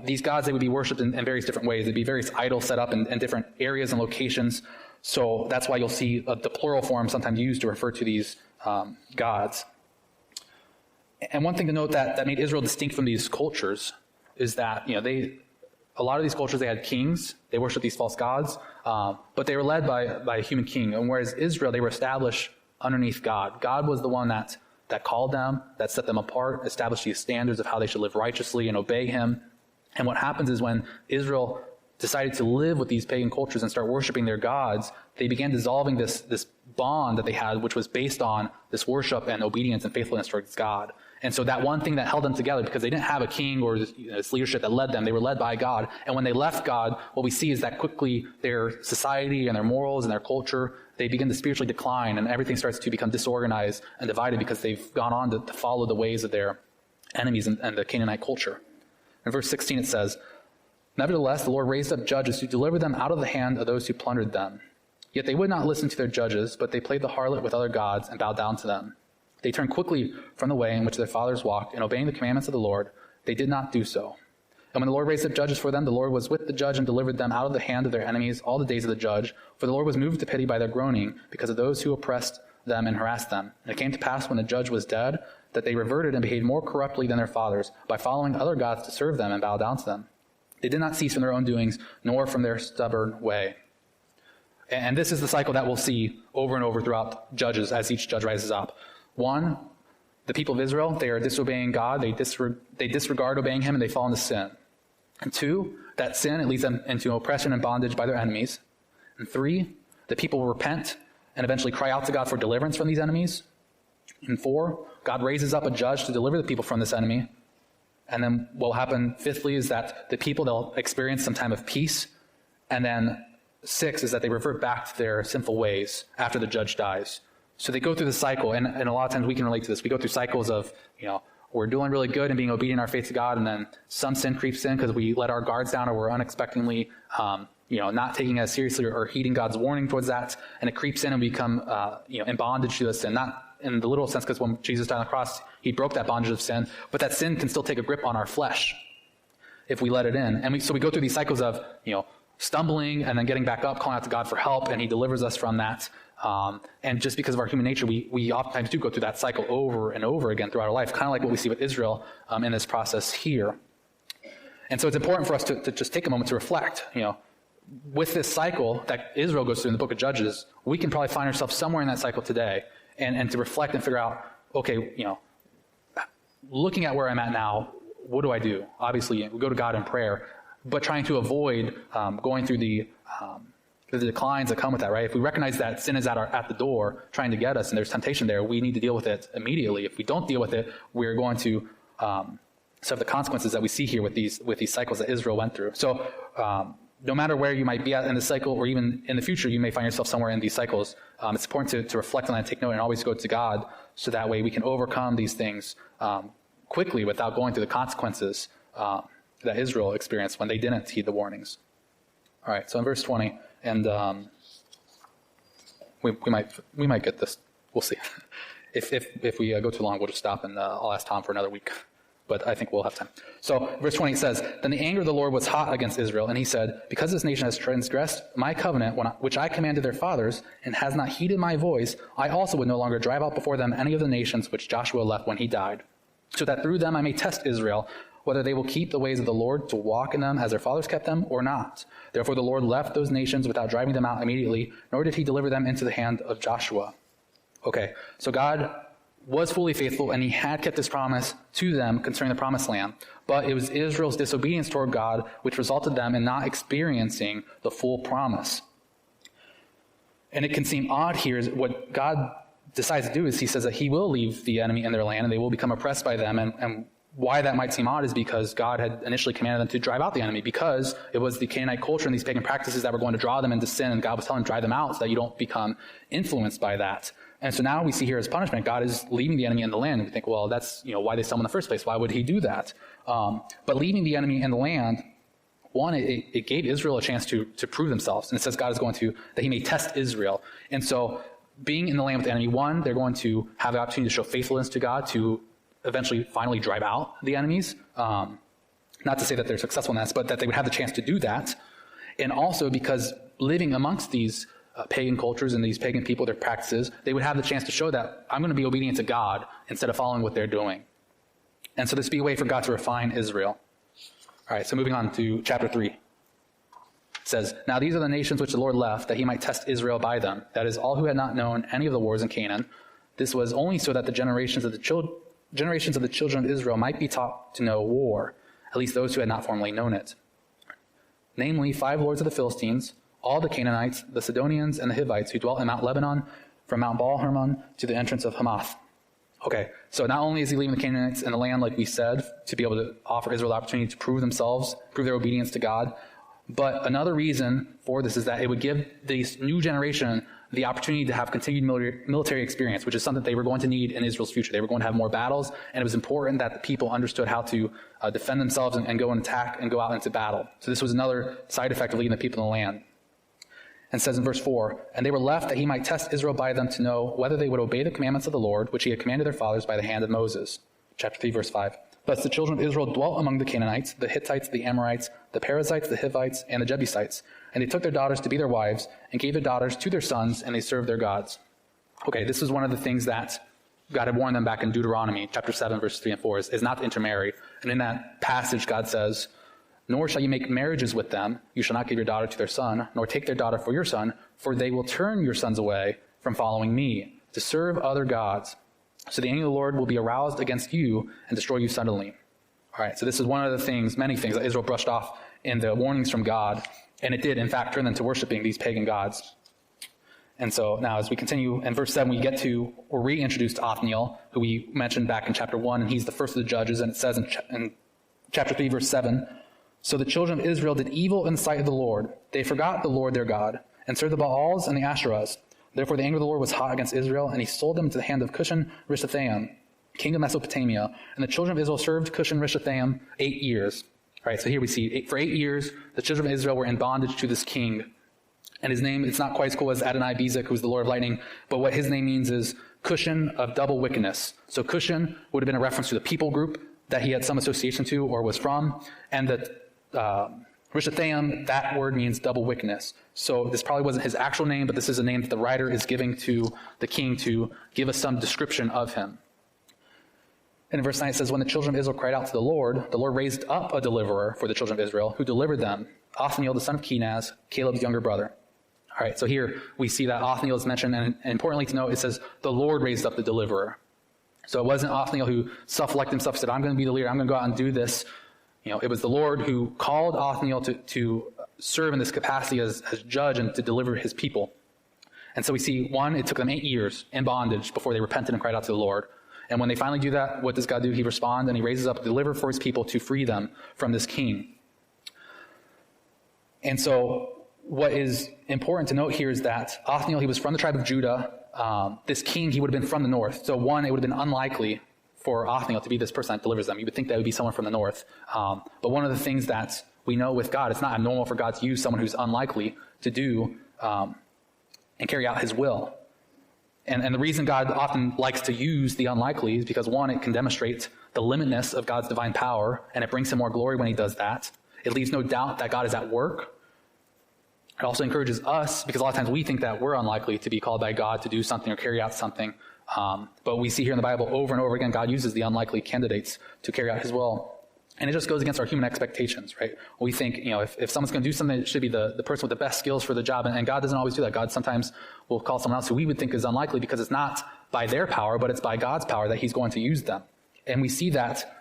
[SPEAKER 1] these gods, they would be worshipped in various different ways. There'd be various idols set up in different areas and locations. So that's why you'll see the plural form sometimes used to refer to these gods. And one thing to note that made Israel distinct from these cultures is that, a lot of these cultures, they had kings. They worshiped these false gods, but they were led by a human king. And whereas Israel, they were established underneath God. God was the one that called them, that set them apart, established these standards of how they should live righteously and obey him. And what happens is when Israel decided to live with these pagan cultures and start worshiping their gods, they began dissolving this bond that they had, which was based on this worship and obedience and faithfulness towards God. And so that one thing that held them together, because they didn't have a king or this leadership that led them, they were led by God. And when they left God, what we see is that quickly their society and their morals and their culture, they begin to spiritually decline, and everything starts to become disorganized and divided because they've gone on to follow the ways of their enemies and the Canaanite culture. In verse 16 it says, "Nevertheless, the Lord raised up judges to deliver them out of the hand of those who plundered them. Yet they would not listen to their judges, but they played the harlot with other gods and bowed down to them. They turned quickly from the way in which their fathers walked, and obeying the commandments of the Lord, they did not do so. And when the Lord raised up judges for them, the Lord was with the judge and delivered them out of the hand of their enemies all the days of the judge. For the Lord was moved to pity by their groaning because of those who oppressed them and harassed them. And it came to pass when the judge was dead, that they reverted and behaved more corruptly than their fathers, by following other gods to serve them and bow down to them. They did not cease from their own doings, nor from their stubborn way." And this is the cycle that we'll see over and over throughout Judges as each judge rises up. One, the people of Israel, they are disobeying God, they disregard obeying him, and they fall into sin. And two, that sin, it leads them into oppression and bondage by their enemies. And three, the people repent and eventually cry out to God for deliverance from these enemies. And four, God raises up a judge to deliver the people from this enemy. And then what will happen fifthly is that the people, they'll experience some time of peace. And then 6 is that they revert back to their sinful ways after the judge dies. So they go through the cycle, and a lot of times we can relate to this. We go through cycles of, we're doing really good and being obedient in our faith to God, and then some sin creeps in because we let our guards down, or we're unexpectedly, not taking it as seriously or heeding God's warning towards that, and it creeps in and we become, in bondage to the sin. Not in the literal sense, because when Jesus died on the cross, he broke that bondage of sin, but that sin can still take a grip on our flesh if we let it in. And so we go through these cycles of, stumbling and then getting back up, calling out to God for help, and he delivers us from that. And just because of our human nature, we oftentimes do go through that cycle over and over again throughout our life, kind of like what we see with Israel in this process here. And so it's important for us to just take a moment to reflect. With this cycle that Israel goes through in the book of Judges, we can probably find ourselves somewhere in that cycle today, and to reflect and figure out, okay, looking at where I'm at now, what do I do? Obviously, we go to God in prayer, but trying to avoid going through the declines that come with that, right? If we recognize that sin is at the door trying to get us and there's temptation there, we need to deal with it immediately. If we don't deal with it, we're going to suffer the consequences that we see here with these cycles that Israel went through. So no matter where you might be at in the cycle, or even in the future, you may find yourself somewhere in these cycles. It's important to reflect on that, take note, and always go to God, so that way we can overcome these things quickly without going through the consequences that Israel experienced when they didn't heed the warnings. All right, so in verse 20, and we might get this. We'll see. If we go too long, we'll just stop, and I'll ask Tom for another week. But I think we'll have time. So verse 20 says, Then the anger of the Lord was hot against Israel, and he said, Because this nation has transgressed my covenant, which I commanded their fathers, and has not heeded my voice, I also would no longer drive out before them any of the nations which Joshua left when he died, so that through them I may test Israel, whether they will keep the ways of the Lord to walk in them as their fathers kept them, or not. Therefore the Lord left those nations without driving them out immediately, nor did he deliver them into the hand of Joshua. Okay, so God was fully faithful, and he had kept his promise to them concerning the promised land. But it was Israel's disobedience toward God which resulted them in not experiencing the full promise. And it can seem odd here. What God decides to do is he says that he will leave the enemy in their land, and they will become oppressed by them. And why that might seem odd is because God had initially commanded them to drive out the enemy, because it was the Canaanite culture and these pagan practices that were going to draw them into sin, and God was telling them to drive them out so that you don't become influenced by that. And so now we see here as punishment, God is leaving the enemy in the land. And we think, well, that's why they stumbled in the first place. Why would he do that? But leaving the enemy in the land, one, it gave Israel a chance to prove themselves. And it says God is going to, that he may test Israel. And so being in the land with the enemy, one, they're going to have the opportunity to show faithfulness to God to eventually finally drive out the enemies. Not to say that they're successful in that, but that they would have the chance to do that. And also because living amongst these pagan cultures and these pagan people, their practices, they would have the chance to show that I'm going to be obedient to God instead of following what they're doing. And so this would be a way for God to refine Israel. All right, so moving on to chapter 3. It says, Now these are the nations which the Lord left, that he might test Israel by them. That is, all who had not known any of the wars in Canaan. This was only so that the generations of the children of Israel might be taught to know war, at least those who had not formerly known it. Namely, 5 lords of the Philistines, all the Canaanites, the Sidonians, and the Hivites who dwelt in Mount Lebanon, from Mount Baal-Hermon to the entrance of Hamath. Okay, so not only is he leaving the Canaanites in the land, like we said, to be able to offer Israel the opportunity to prove themselves, prove their obedience to God, but another reason for this is that it would give this new generation the opportunity to have continued military experience, which is something they were going to need in Israel's future. They were going to have more battles, and it was important that the people understood how to defend themselves and go and attack and go out into battle. So this was another side effect of leading the people in the land. And says in verse 4, And they were left that he might test Israel by them to know whether they would obey the commandments of the Lord, which he had commanded their fathers by the hand of Moses. Chapter 3, verse 5. Thus the children of Israel dwelt among the Canaanites, the Hittites, the Amorites, the Perizzites, the Hivites, and the Jebusites. And they took their daughters to be their wives, and gave their daughters to their sons, and they served their gods. Okay, this is one of the things that God had warned them back in Deuteronomy, chapter 7, verses 3 and 4, is not to intermarry. And in that passage, God says, Nor shall you make marriages with them. You shall not give your daughter to their son, nor take their daughter for your son, for they will turn your sons away from following me, to serve other gods. So the anger of the Lord will be aroused against you and destroy you suddenly. All right, so this is one of the things, many things, that Israel brushed off in the warnings from God, and it did, in fact, turn them to worshiping these pagan gods. And so now as we continue, in verse 7, we get to, we're reintroduced to Othniel, who we mentioned back in chapter 1, and he's the first of the judges, and it says in chapter 3, verse 7, So the children of Israel did evil in the sight of the Lord. They forgot the Lord their God, and served the Baals and the Asherahs. Therefore the anger of the Lord was hot against Israel, and he sold them into the hand of Cushan-Rishathaim, king of Mesopotamia. And the children of Israel served Cushan-Rishathaim 8 years. All right, so here we see, for 8 years, the children of Israel were in bondage to this king. And his name, it's not quite as cool as Adonai-Bezek, who's the Lord of lightning, but what his name means is Cushan of double wickedness. So Cushan would have been a reference to the people group that he had some association to or was from, and that Rishathaim, that word means double wickedness. So this probably wasn't his actual name, but this is a name that the writer is giving to the king to give us some description of him. And in verse 9 it says, When the children of Israel cried out to the Lord raised up a deliverer for the children of Israel, who delivered them, Othniel the son of Kenaz, Caleb's younger brother. All right, so here we see that Othniel is mentioned, and importantly to note, it says, the Lord raised up the deliverer. So it wasn't Othniel who self-elected himself, said, I'm going to be the leader, I'm going to go out and do this. It was the Lord who called Othniel to serve in this capacity as judge and to deliver his people. And so we see, one, it took them 8 years in bondage before they repented and cried out to the Lord. And when they finally do that, what does God do? He responds and he raises up a deliverer for his people to free them from this king. And so what is important to note here is that Othniel, he was from the tribe of Judah. This king, he would have been from the north. So one, it would have been unlikely for Othniel to be this person that delivers them. You would think that would be someone from the north. But one of the things that we know with God, it's not abnormal for God to use someone who's unlikely to do and carry out his will. And the reason God often likes to use the unlikely is because, one, it can demonstrate the limitness of God's divine power, and it brings him more glory when he does that. It leaves no doubt that God is at work. It also encourages us, because a lot of times we think that we're unlikely to be called by God to do something or carry out something. But we see here in the Bible over and over again, God uses the unlikely candidates to carry out his will. And it just goes against our human expectations, right? We think, if someone's going to do something, it should be the person with the best skills for the job. And God doesn't always do that. God sometimes will call someone else who we would think is unlikely because it's not by their power, but it's by God's power that he's going to use them. And we see that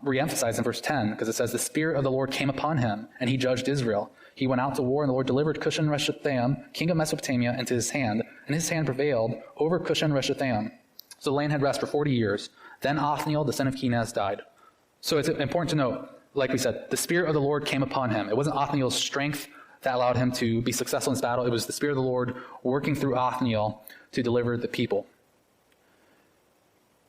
[SPEAKER 1] re-emphasized in verse 10, because it says, the Spirit of the Lord came upon him, and he judged Israel. He went out to war, and the Lord delivered Cushan-Rishathaim, king of Mesopotamia, into his hand, and his hand prevailed over Cushan-Rishathaim. So the land had rest for 40 years. Then Othniel, the son of Kenaz, died. So it's important to note, like we said, the Spirit of the Lord came upon him. It wasn't Othniel's strength that allowed him to be successful in this battle. It was the Spirit of the Lord working through Othniel to deliver the people.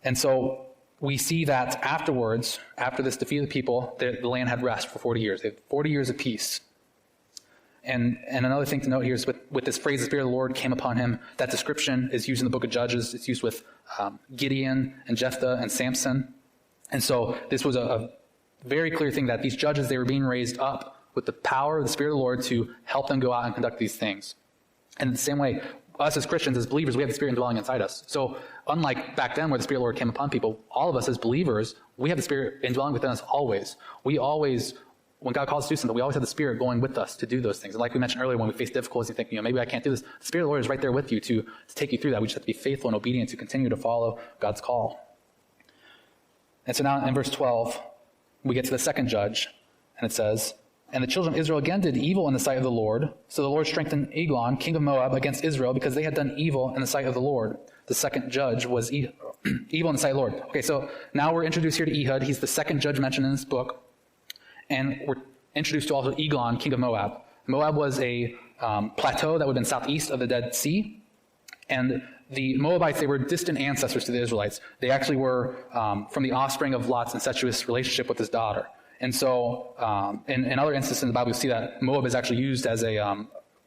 [SPEAKER 1] And so we see that afterwards, after this defeat of the people, the land had rest for 40 years. They had 40 years of peace. And another thing to note here is with this phrase, the Spirit of the Lord came upon him, that description is used in the book of Judges. It's used with Gideon and Jephthah and Samson. And so this was a very clear thing that these judges, they were being raised up with the power of the Spirit of the Lord to help them go out and conduct these things. And in the same way, us as Christians, as believers, we have the Spirit dwelling inside us. So unlike back then where the Spirit of the Lord came upon people, all of us as believers, we have the Spirit indwelling within us always. We always, when God calls us to do something, we always have the Spirit going with us to do those things. And like we mentioned earlier, when we face difficulties and think, maybe I can't do this, the Spirit of the Lord is right there with you to take you through that. We just have to be faithful and obedient to continue to follow God's call. And so now in verse 12, we get to the second judge, and it says, and the children of Israel again did evil in the sight of the Lord. So the Lord strengthened Eglon, king of Moab, against Israel, because they had done evil in the sight of the Lord. The second judge was evil in the sight of the Lord. Okay, so now we're introduced here to Ehud. He's the second judge mentioned in this book. And we're introduced to also Eglon, king of Moab. Moab was a plateau that would have been southeast of the Dead Sea. And the Moabites, they were distant ancestors to the Israelites. They actually were from the offspring of Lot's incestuous relationship with his daughter. And so in other instances in the Bible, we see that Moab is actually used as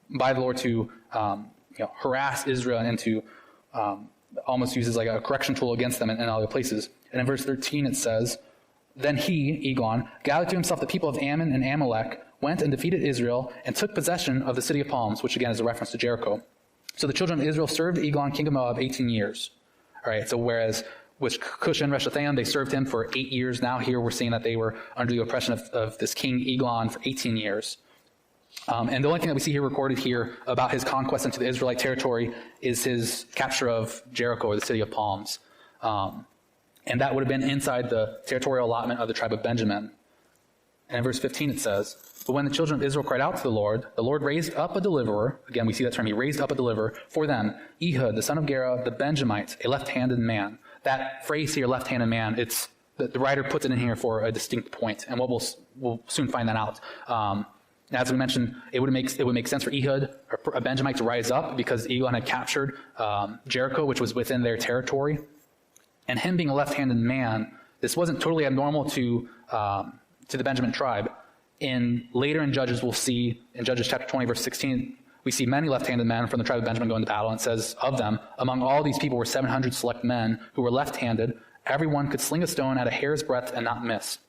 [SPEAKER 1] by the Lord to harass Israel and to almost use as like a correction tool against them in other places. And in verse 13 it says, then he, Eglon, gathered to himself the people of Ammon and Amalek, went and defeated Israel, and took possession of the city of palms, which again is a reference to Jericho. So the children of Israel served Eglon, king of Moab, 18 years. All right, so whereas with Cushan-Rishathaim, they served him for 8 years. Now here we're seeing that they were under the oppression of this king Eglon for 18 years. And the only thing that we see here recorded here about his conquest into the Israelite territory is his capture of Jericho, or the city of palms. And that would have been inside the territorial allotment of the tribe of Benjamin. And in verse 15 it says, but when the children of Israel cried out to the Lord raised up a deliverer. Again, we see that term, he raised up a deliverer for them, Ehud, the son of Gera, the Benjamite, a left-handed man. That phrase here, left-handed man, the writer puts it in here for a distinct point, and we'll soon find that out. As we mentioned, it would make sense for Ehud, or a Benjamite, to rise up because Eglon had captured Jericho, which was within their territory. And him being a left-handed man, this wasn't totally abnormal to the Benjamin tribe. Later in Judges, we'll see, in Judges chapter 20, verse 16, we see many left-handed men from the tribe of Benjamin going to battle, and it says of them, among all these people were 700 select men who were left-handed. Everyone could sling a stone at a hair's breadth and not miss.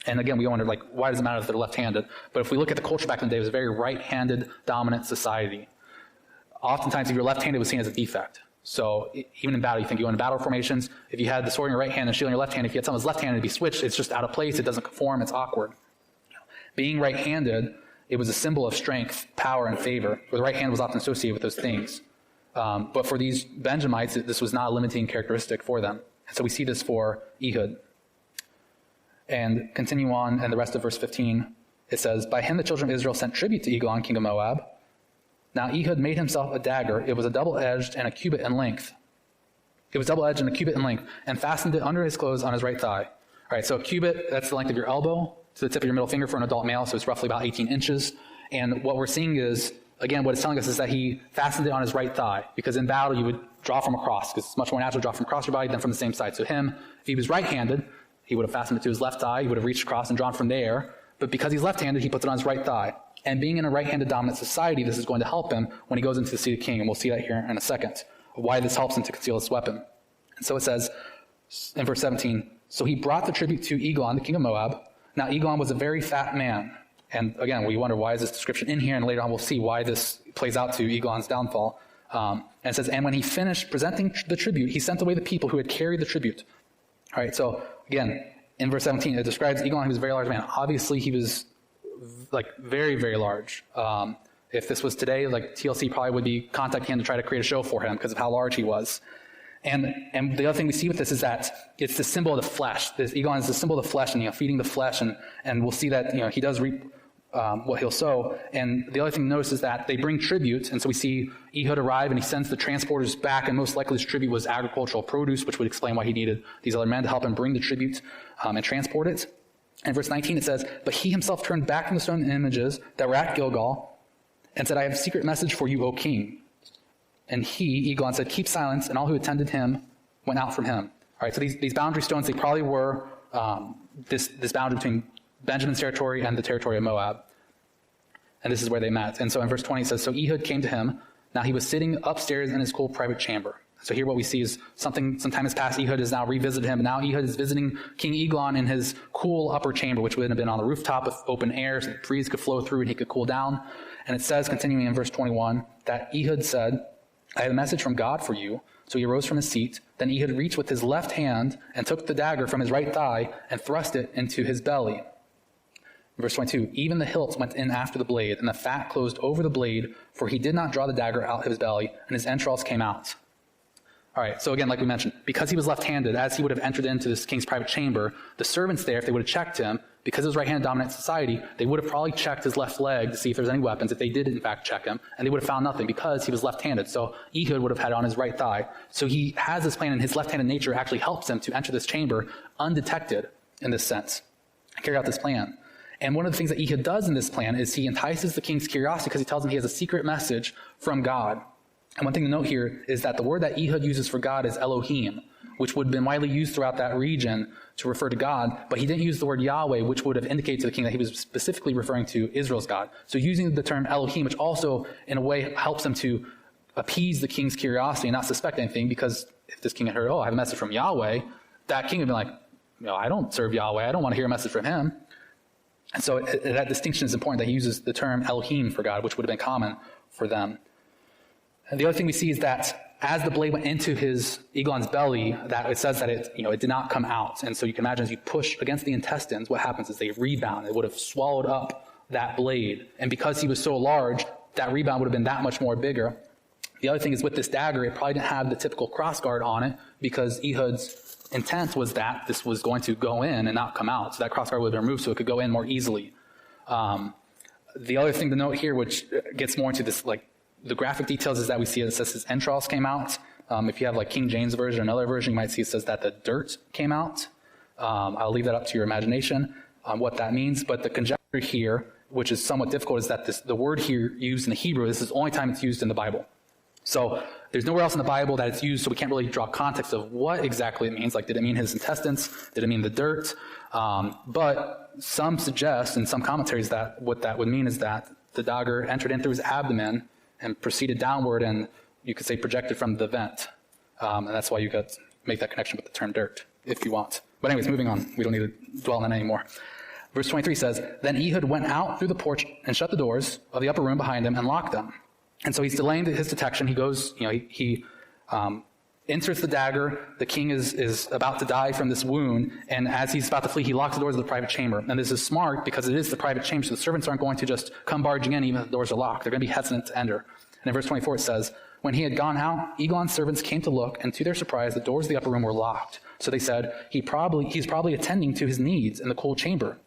[SPEAKER 1] And again, we wonder, why does it matter if they're left-handed? But if we look at the culture back in the day, it was a very right-handed dominant society. Oftentimes, if you're left-handed, it was seen as a defect. So even in battle, you go into battle formations, if you had the sword in your right hand and shield in your left hand, if you had someone's left hand, it'd be switched. It's just out of place. It doesn't conform. It's awkward. Being right-handed, it was a symbol of strength, power, and favor, where the right hand was often associated with those things. But for these Benjamites, this was not a limiting characteristic for them. And so we see this for Ehud. And continue on in the rest of verse 15. It says, by him the children of Israel sent tribute to Eglon, king of Moab. Now Ehud made himself a dagger. It was a double-edged and a cubit in length. And fastened it under his clothes on his right thigh. All right, so a cubit, that's the length of your elbow to the tip of your middle finger for an adult male, so it's roughly about 18 inches. And what we're seeing is, again, what it's telling us is that he fastened it on his right thigh, because in battle you would draw from across, because it's much more natural to draw from across your body than from the same side. So if he was right-handed, he would have fastened it to his left thigh, he would have reached across and drawn from there. But because he's left-handed, he puts it on his right thigh. And being in a right-handed dominant society, this is going to help him when he goes into the seat of king. And we'll see that here in a second, why this helps him to conceal his weapon. And so it says in verse 17, so he brought the tribute to Eglon, the king of Moab. Now Eglon was a very fat man. And again, we wonder why is this description in here, and later on we'll see why this plays out to Eglon's downfall. And it says, and when he finished presenting the tribute, he sent away the people who had carried the tribute. All right, so again, in verse 17, it describes Eglon, he was a very large man. Obviously, he was like very, very large. If this was today, like TLC probably would be contacting him to try to create a show for him because of how large he was. And the other thing we see with this is that it's the symbol of the flesh. This Eglon is the symbol of the flesh, and feeding the flesh, and we'll see that he does reap what he'll sow. And the other thing to notice is that they bring tribute, and so we see Ehud arrive, and he sends the transporters back, and most likely this tribute was agricultural produce, which would explain why he needed these other men to help him bring the tribute and transport it. And verse 19 it says, but he himself turned back from the stone images that were at Gilgal, and said, I have a secret message for you, O king. And he, Eglon, said, keep silence, and all who attended him went out from him. All right, so these boundary stones, they probably were this boundary between Benjamin's territory and the territory of Moab. And this is where they met. And so in verse 20 it says, so Ehud came to him. Now he was sitting upstairs in his cool private chamber. So here what we see is some time has passed. Ehud has now revisited him. And now Ehud is visiting King Eglon in his cool upper chamber, which would have been on the rooftop with open air, so the breeze could flow through and he could cool down. And it says, continuing in verse 21, that Ehud said, I have a message from God for you. So he arose from his seat. Then Ehud reached with his left hand and took the dagger from his right thigh and thrust it into his belly. Verse 22, even the hilt went in after the blade, and the fat closed over the blade, for he did not draw the dagger out of his belly, and his entrails came out. All right, so again, like we mentioned, because he was left-handed, as he would have entered into this king's private chamber, the servants there, if they would have checked him, because it was right-handed dominant society, they would have probably checked his left leg to see if there's any weapons, if they did in fact check him, and they would have found nothing because he was left-handed. So Ehud would have had it on his right thigh. So he has this plan, and his left-handed nature actually helps him to enter this chamber undetected in this sense, and carry out this plan. And one of the things that Ehud does in this plan is he entices the king's curiosity because he tells him he has a secret message from God. And one thing to note here is that the word that Ehud uses for God is Elohim, which would have been widely used throughout that region to refer to God, but he didn't use the word Yahweh, which would have indicated to the king that he was specifically referring to Israel's God. So using the term Elohim, which also in a way helps him to appease the king's curiosity and not suspect anything, because if this king had heard, I have a message from Yahweh, that king would be like, I don't serve Yahweh, I don't want to hear a message from him. And so that distinction is important, that he uses the term Elohim for God, which would have been common for them. And the other thing we see is that as the blade went into Eglon's belly, that it says that it did not come out. And so you can imagine as you push against the intestines, what happens is they rebound. It would have swallowed up that blade. And because he was so large, that rebound would have been that much more bigger. The other thing is with this dagger, it probably didn't have the typical crossguard on it because Ehud's intent was that this was going to go in and not come out. So that crossguard would have been removed so it could go in more easily. The other thing to note here, which gets more into this, like the graphic details, is that we see it says his entrails came out. If you have like King James version or another version, you might see it says that the dirt came out. I'll leave that up to your imagination on what that means. But the conjecture here, which is somewhat difficult, is that the word here used in the Hebrew, this is the only time it's used in the Bible. So there's nowhere else in the Bible that it's used, so we can't really draw context of what exactly it means. Like, did it mean his intestines? Did it mean the dirt? But some suggest, in some commentaries, that what that would mean is that the dagger entered in through his abdomen and proceeded downward, and you could say projected from the vent. And that's why you got make that connection with the term dirt, if you want. But anyways, moving on. We don't need to dwell on that anymore. Verse 23 says, then Ehud went out through the porch and shut the doors of the upper room behind him and locked them. And so he's delaying his detection. He goes, he inserts the dagger. The king is about to die from this wound. And as he's about to flee, he locks the doors of the private chamber. And this is smart because it is the private chamber. So the servants aren't going to just come barging in even if the doors are locked. They're going to be hesitant to enter. And in verse 24 it says, when he had gone out, Eglon's servants came to look, and to their surprise, the doors of the upper room were locked. So they said, he's probably attending to his needs in the cool chamber.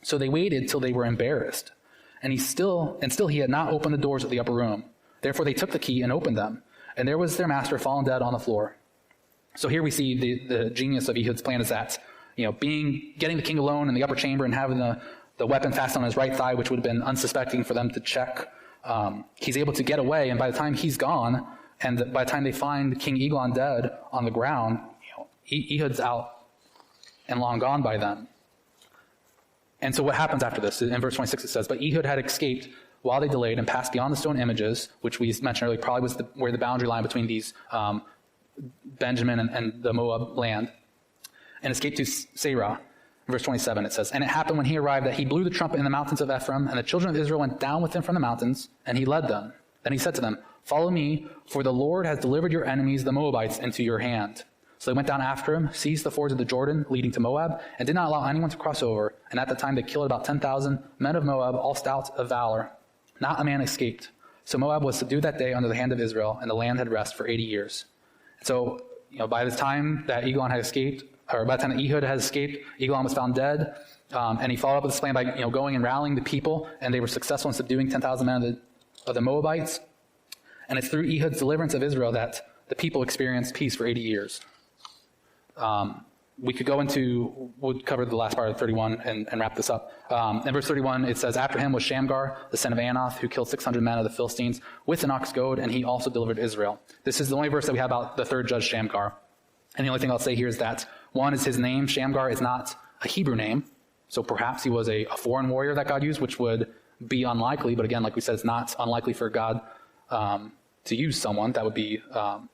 [SPEAKER 1] So they waited till they were embarrassed. And still he had not opened the doors of the upper room. Therefore they took the key and opened them, and there was their master fallen dead on the floor. So here we see the genius of Ehud's plan is that, getting the king alone in the upper chamber and having the weapon fastened on his right thigh, which would have been unsuspecting for them to check, he's able to get away, and by the time he's gone, and by the time they find King Eglon dead on the ground, Ehud's out and long gone by then. And so what happens after this? In verse 26 it says, "But Ehud had escaped while they delayed and passed beyond the stone images," which we mentioned earlier probably was where the boundary line between these Benjamin and the Moab land, and escaped to Seirah. In verse 27 it says, "And it happened when he arrived that he blew the trumpet in the mountains of Ephraim, and the children of Israel went down with him from the mountains, and he led them. Then he said to them, 'Follow me, for the Lord has delivered your enemies, the Moabites, into your hand.' So they went down after him, seized the fords of the Jordan leading to Moab, and did not allow anyone to cross over. And at the time they killed about 10,000 men of Moab, all stout of valor. Not a man escaped. So Moab was subdued that day under the hand of Israel, and the land had rest for 80 years. So, by the time that Eglon had escaped, or by the time that Ehud had escaped, Eglon was found dead, and he followed up with this plan by going and rallying the people, and they were successful in subduing 10,000 men of the Moabites. And it's through Ehud's deliverance of Israel that the people experienced peace for 80 years. We'll cover the last part of 31 and wrap this up. In verse 31, it says, "After him was Shamgar, the son of Anath, who killed 600 men of the Philistines with an ox goad, and he also delivered Israel." This is the only verse that we have about the third judge, Shamgar. And the only thing I'll say here is that, one is his name. Shamgar is not a Hebrew name, so perhaps he was a foreign warrior that God used, which would be unlikely. But again, like we said, it's not unlikely for God to use someone. That would be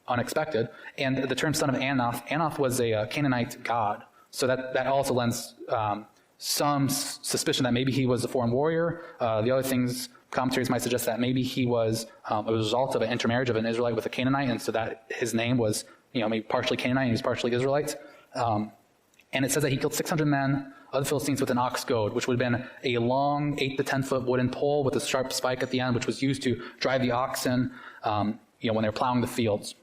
[SPEAKER 1] unexpected. And the term son of Anath was a Canaanite god. So that also lends some suspicion that maybe he was a foreign warrior. The other things, commentaries might suggest that maybe he was a result of an intermarriage of an Israelite with a Canaanite, and so that his name was maybe partially Canaanite and he was partially Israelite. And it says that he killed 600 men of the Philistines with an ox goad, which would have been a long 8 to 10 foot wooden pole with a sharp spike at the end, which was used to drive the oxen when they're plowing the fields.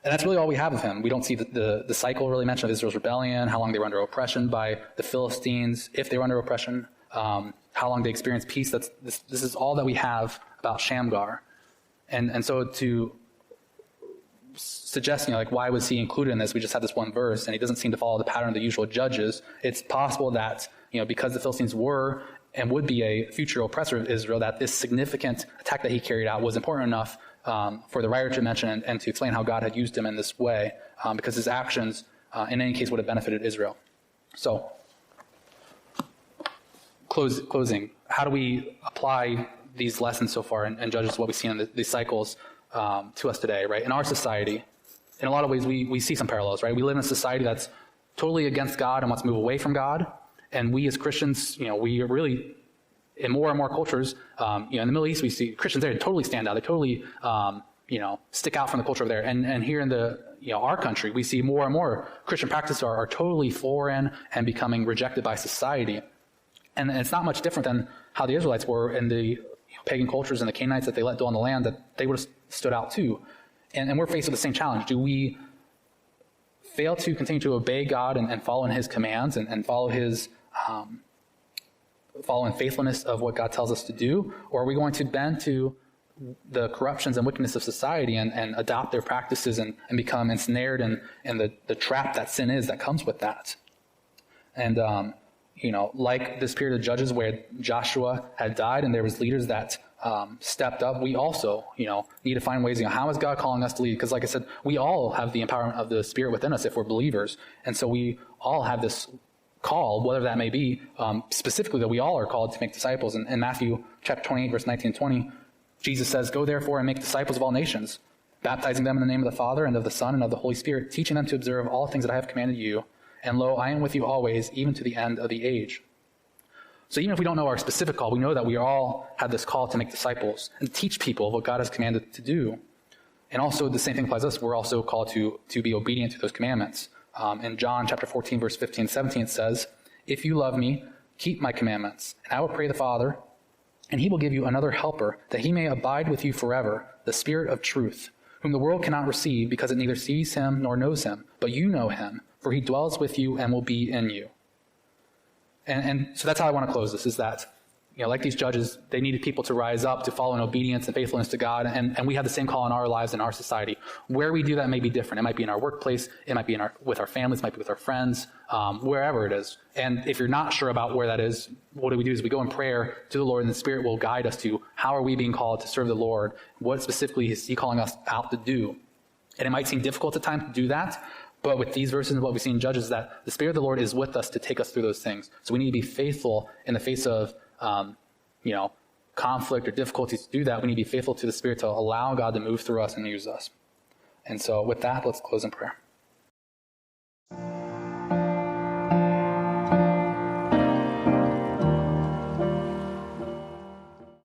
[SPEAKER 1] And that's really all we have of him. We don't see the cycle really mentioned of Israel's rebellion, how long they were under oppression by the Philistines, if they were under oppression, how long they experienced peace. This is all that we have about Shamgar. And so to suggest, why was he included in this? We just had this one verse, and he doesn't seem to follow the pattern of the usual judges. It's possible that, because the Philistines were and would be a future oppressor of Israel, that this significant attack that he carried out was important enough for the writer to mention and to explain how God had used him in this way, because his actions, in any case, would have benefited Israel. So, closing, how do we apply these lessons so far in Judges, what we've seen in these cycles, to us today, right? In our society, in a lot of ways, we see some parallels, right? We live in a society that's totally against God and wants to move away from God. And we as Christians, we are really, in more and more cultures, in the Middle East, we see Christians there totally stand out. They totally, stick out from the culture over there. And here in our country, we see more and more Christian practices are totally foreign and becoming rejected by society. And it's not much different than how the Israelites were in the pagan cultures and the Canaanites that they let dwell on the land, that they would have stood out too. And we're faced with the same challenge. Do we fail to continue to obey God and follow in his commands and follow his follow in faithfulness of what God tells us to do? Or are we going to bend to the corruptions and wickedness of society and adopt their practices and become ensnared in the trap that sin is that comes with that? And, like this period of Judges where Joshua had died and there was leaders that stepped up, we also, need to find ways, how is God calling us to lead? Because like I said, we all have the empowerment of the Spirit within us if we're believers. And so we all have this call, whatever that may be, specifically that we all are called to make disciples. In Matthew chapter 28, verse 19 and 20, Jesus says, "Go therefore and make disciples of all nations, baptizing them in the name of the Father and of the Son and of the Holy Spirit, teaching them to observe all things that I have commanded you. And lo, I am with you always, even to the end of the age." So even if we don't know our specific call, we know that we all have this call to make disciples and teach people what God has commanded to do. And also the same thing applies to us. We're also called to be obedient to those commandments. In John chapter 14, verse 15 and 17, it says, "If you love me, keep my commandments, and I will pray the Father, and he will give you another helper, that he may abide with you forever, the Spirit of truth, whom the world cannot receive because it neither sees him nor knows him. But you know him, for he dwells with you and will be in you." And so that's how I want to close this, is that, like these judges, they needed people to rise up, to follow in obedience and faithfulness to God. And we have the same call in our lives, in our society. Where we do that may be different. It might be in our workplace. It might be with our families. It might be with our friends, wherever it is. And if you're not sure about where that is, what do? Is we go in prayer to the Lord, and the Spirit will guide us to how are we being called to serve the Lord? What specifically is he calling us out to do? And it might seem difficult at times to do that, But with these verses and what we see in Judges is that the Spirit of the Lord is with us to take us through those things. So we need to be faithful in the face of, conflict or difficulties to do that. We need to be faithful to the Spirit to allow God to move through us and use us. And so with that, let's close in prayer.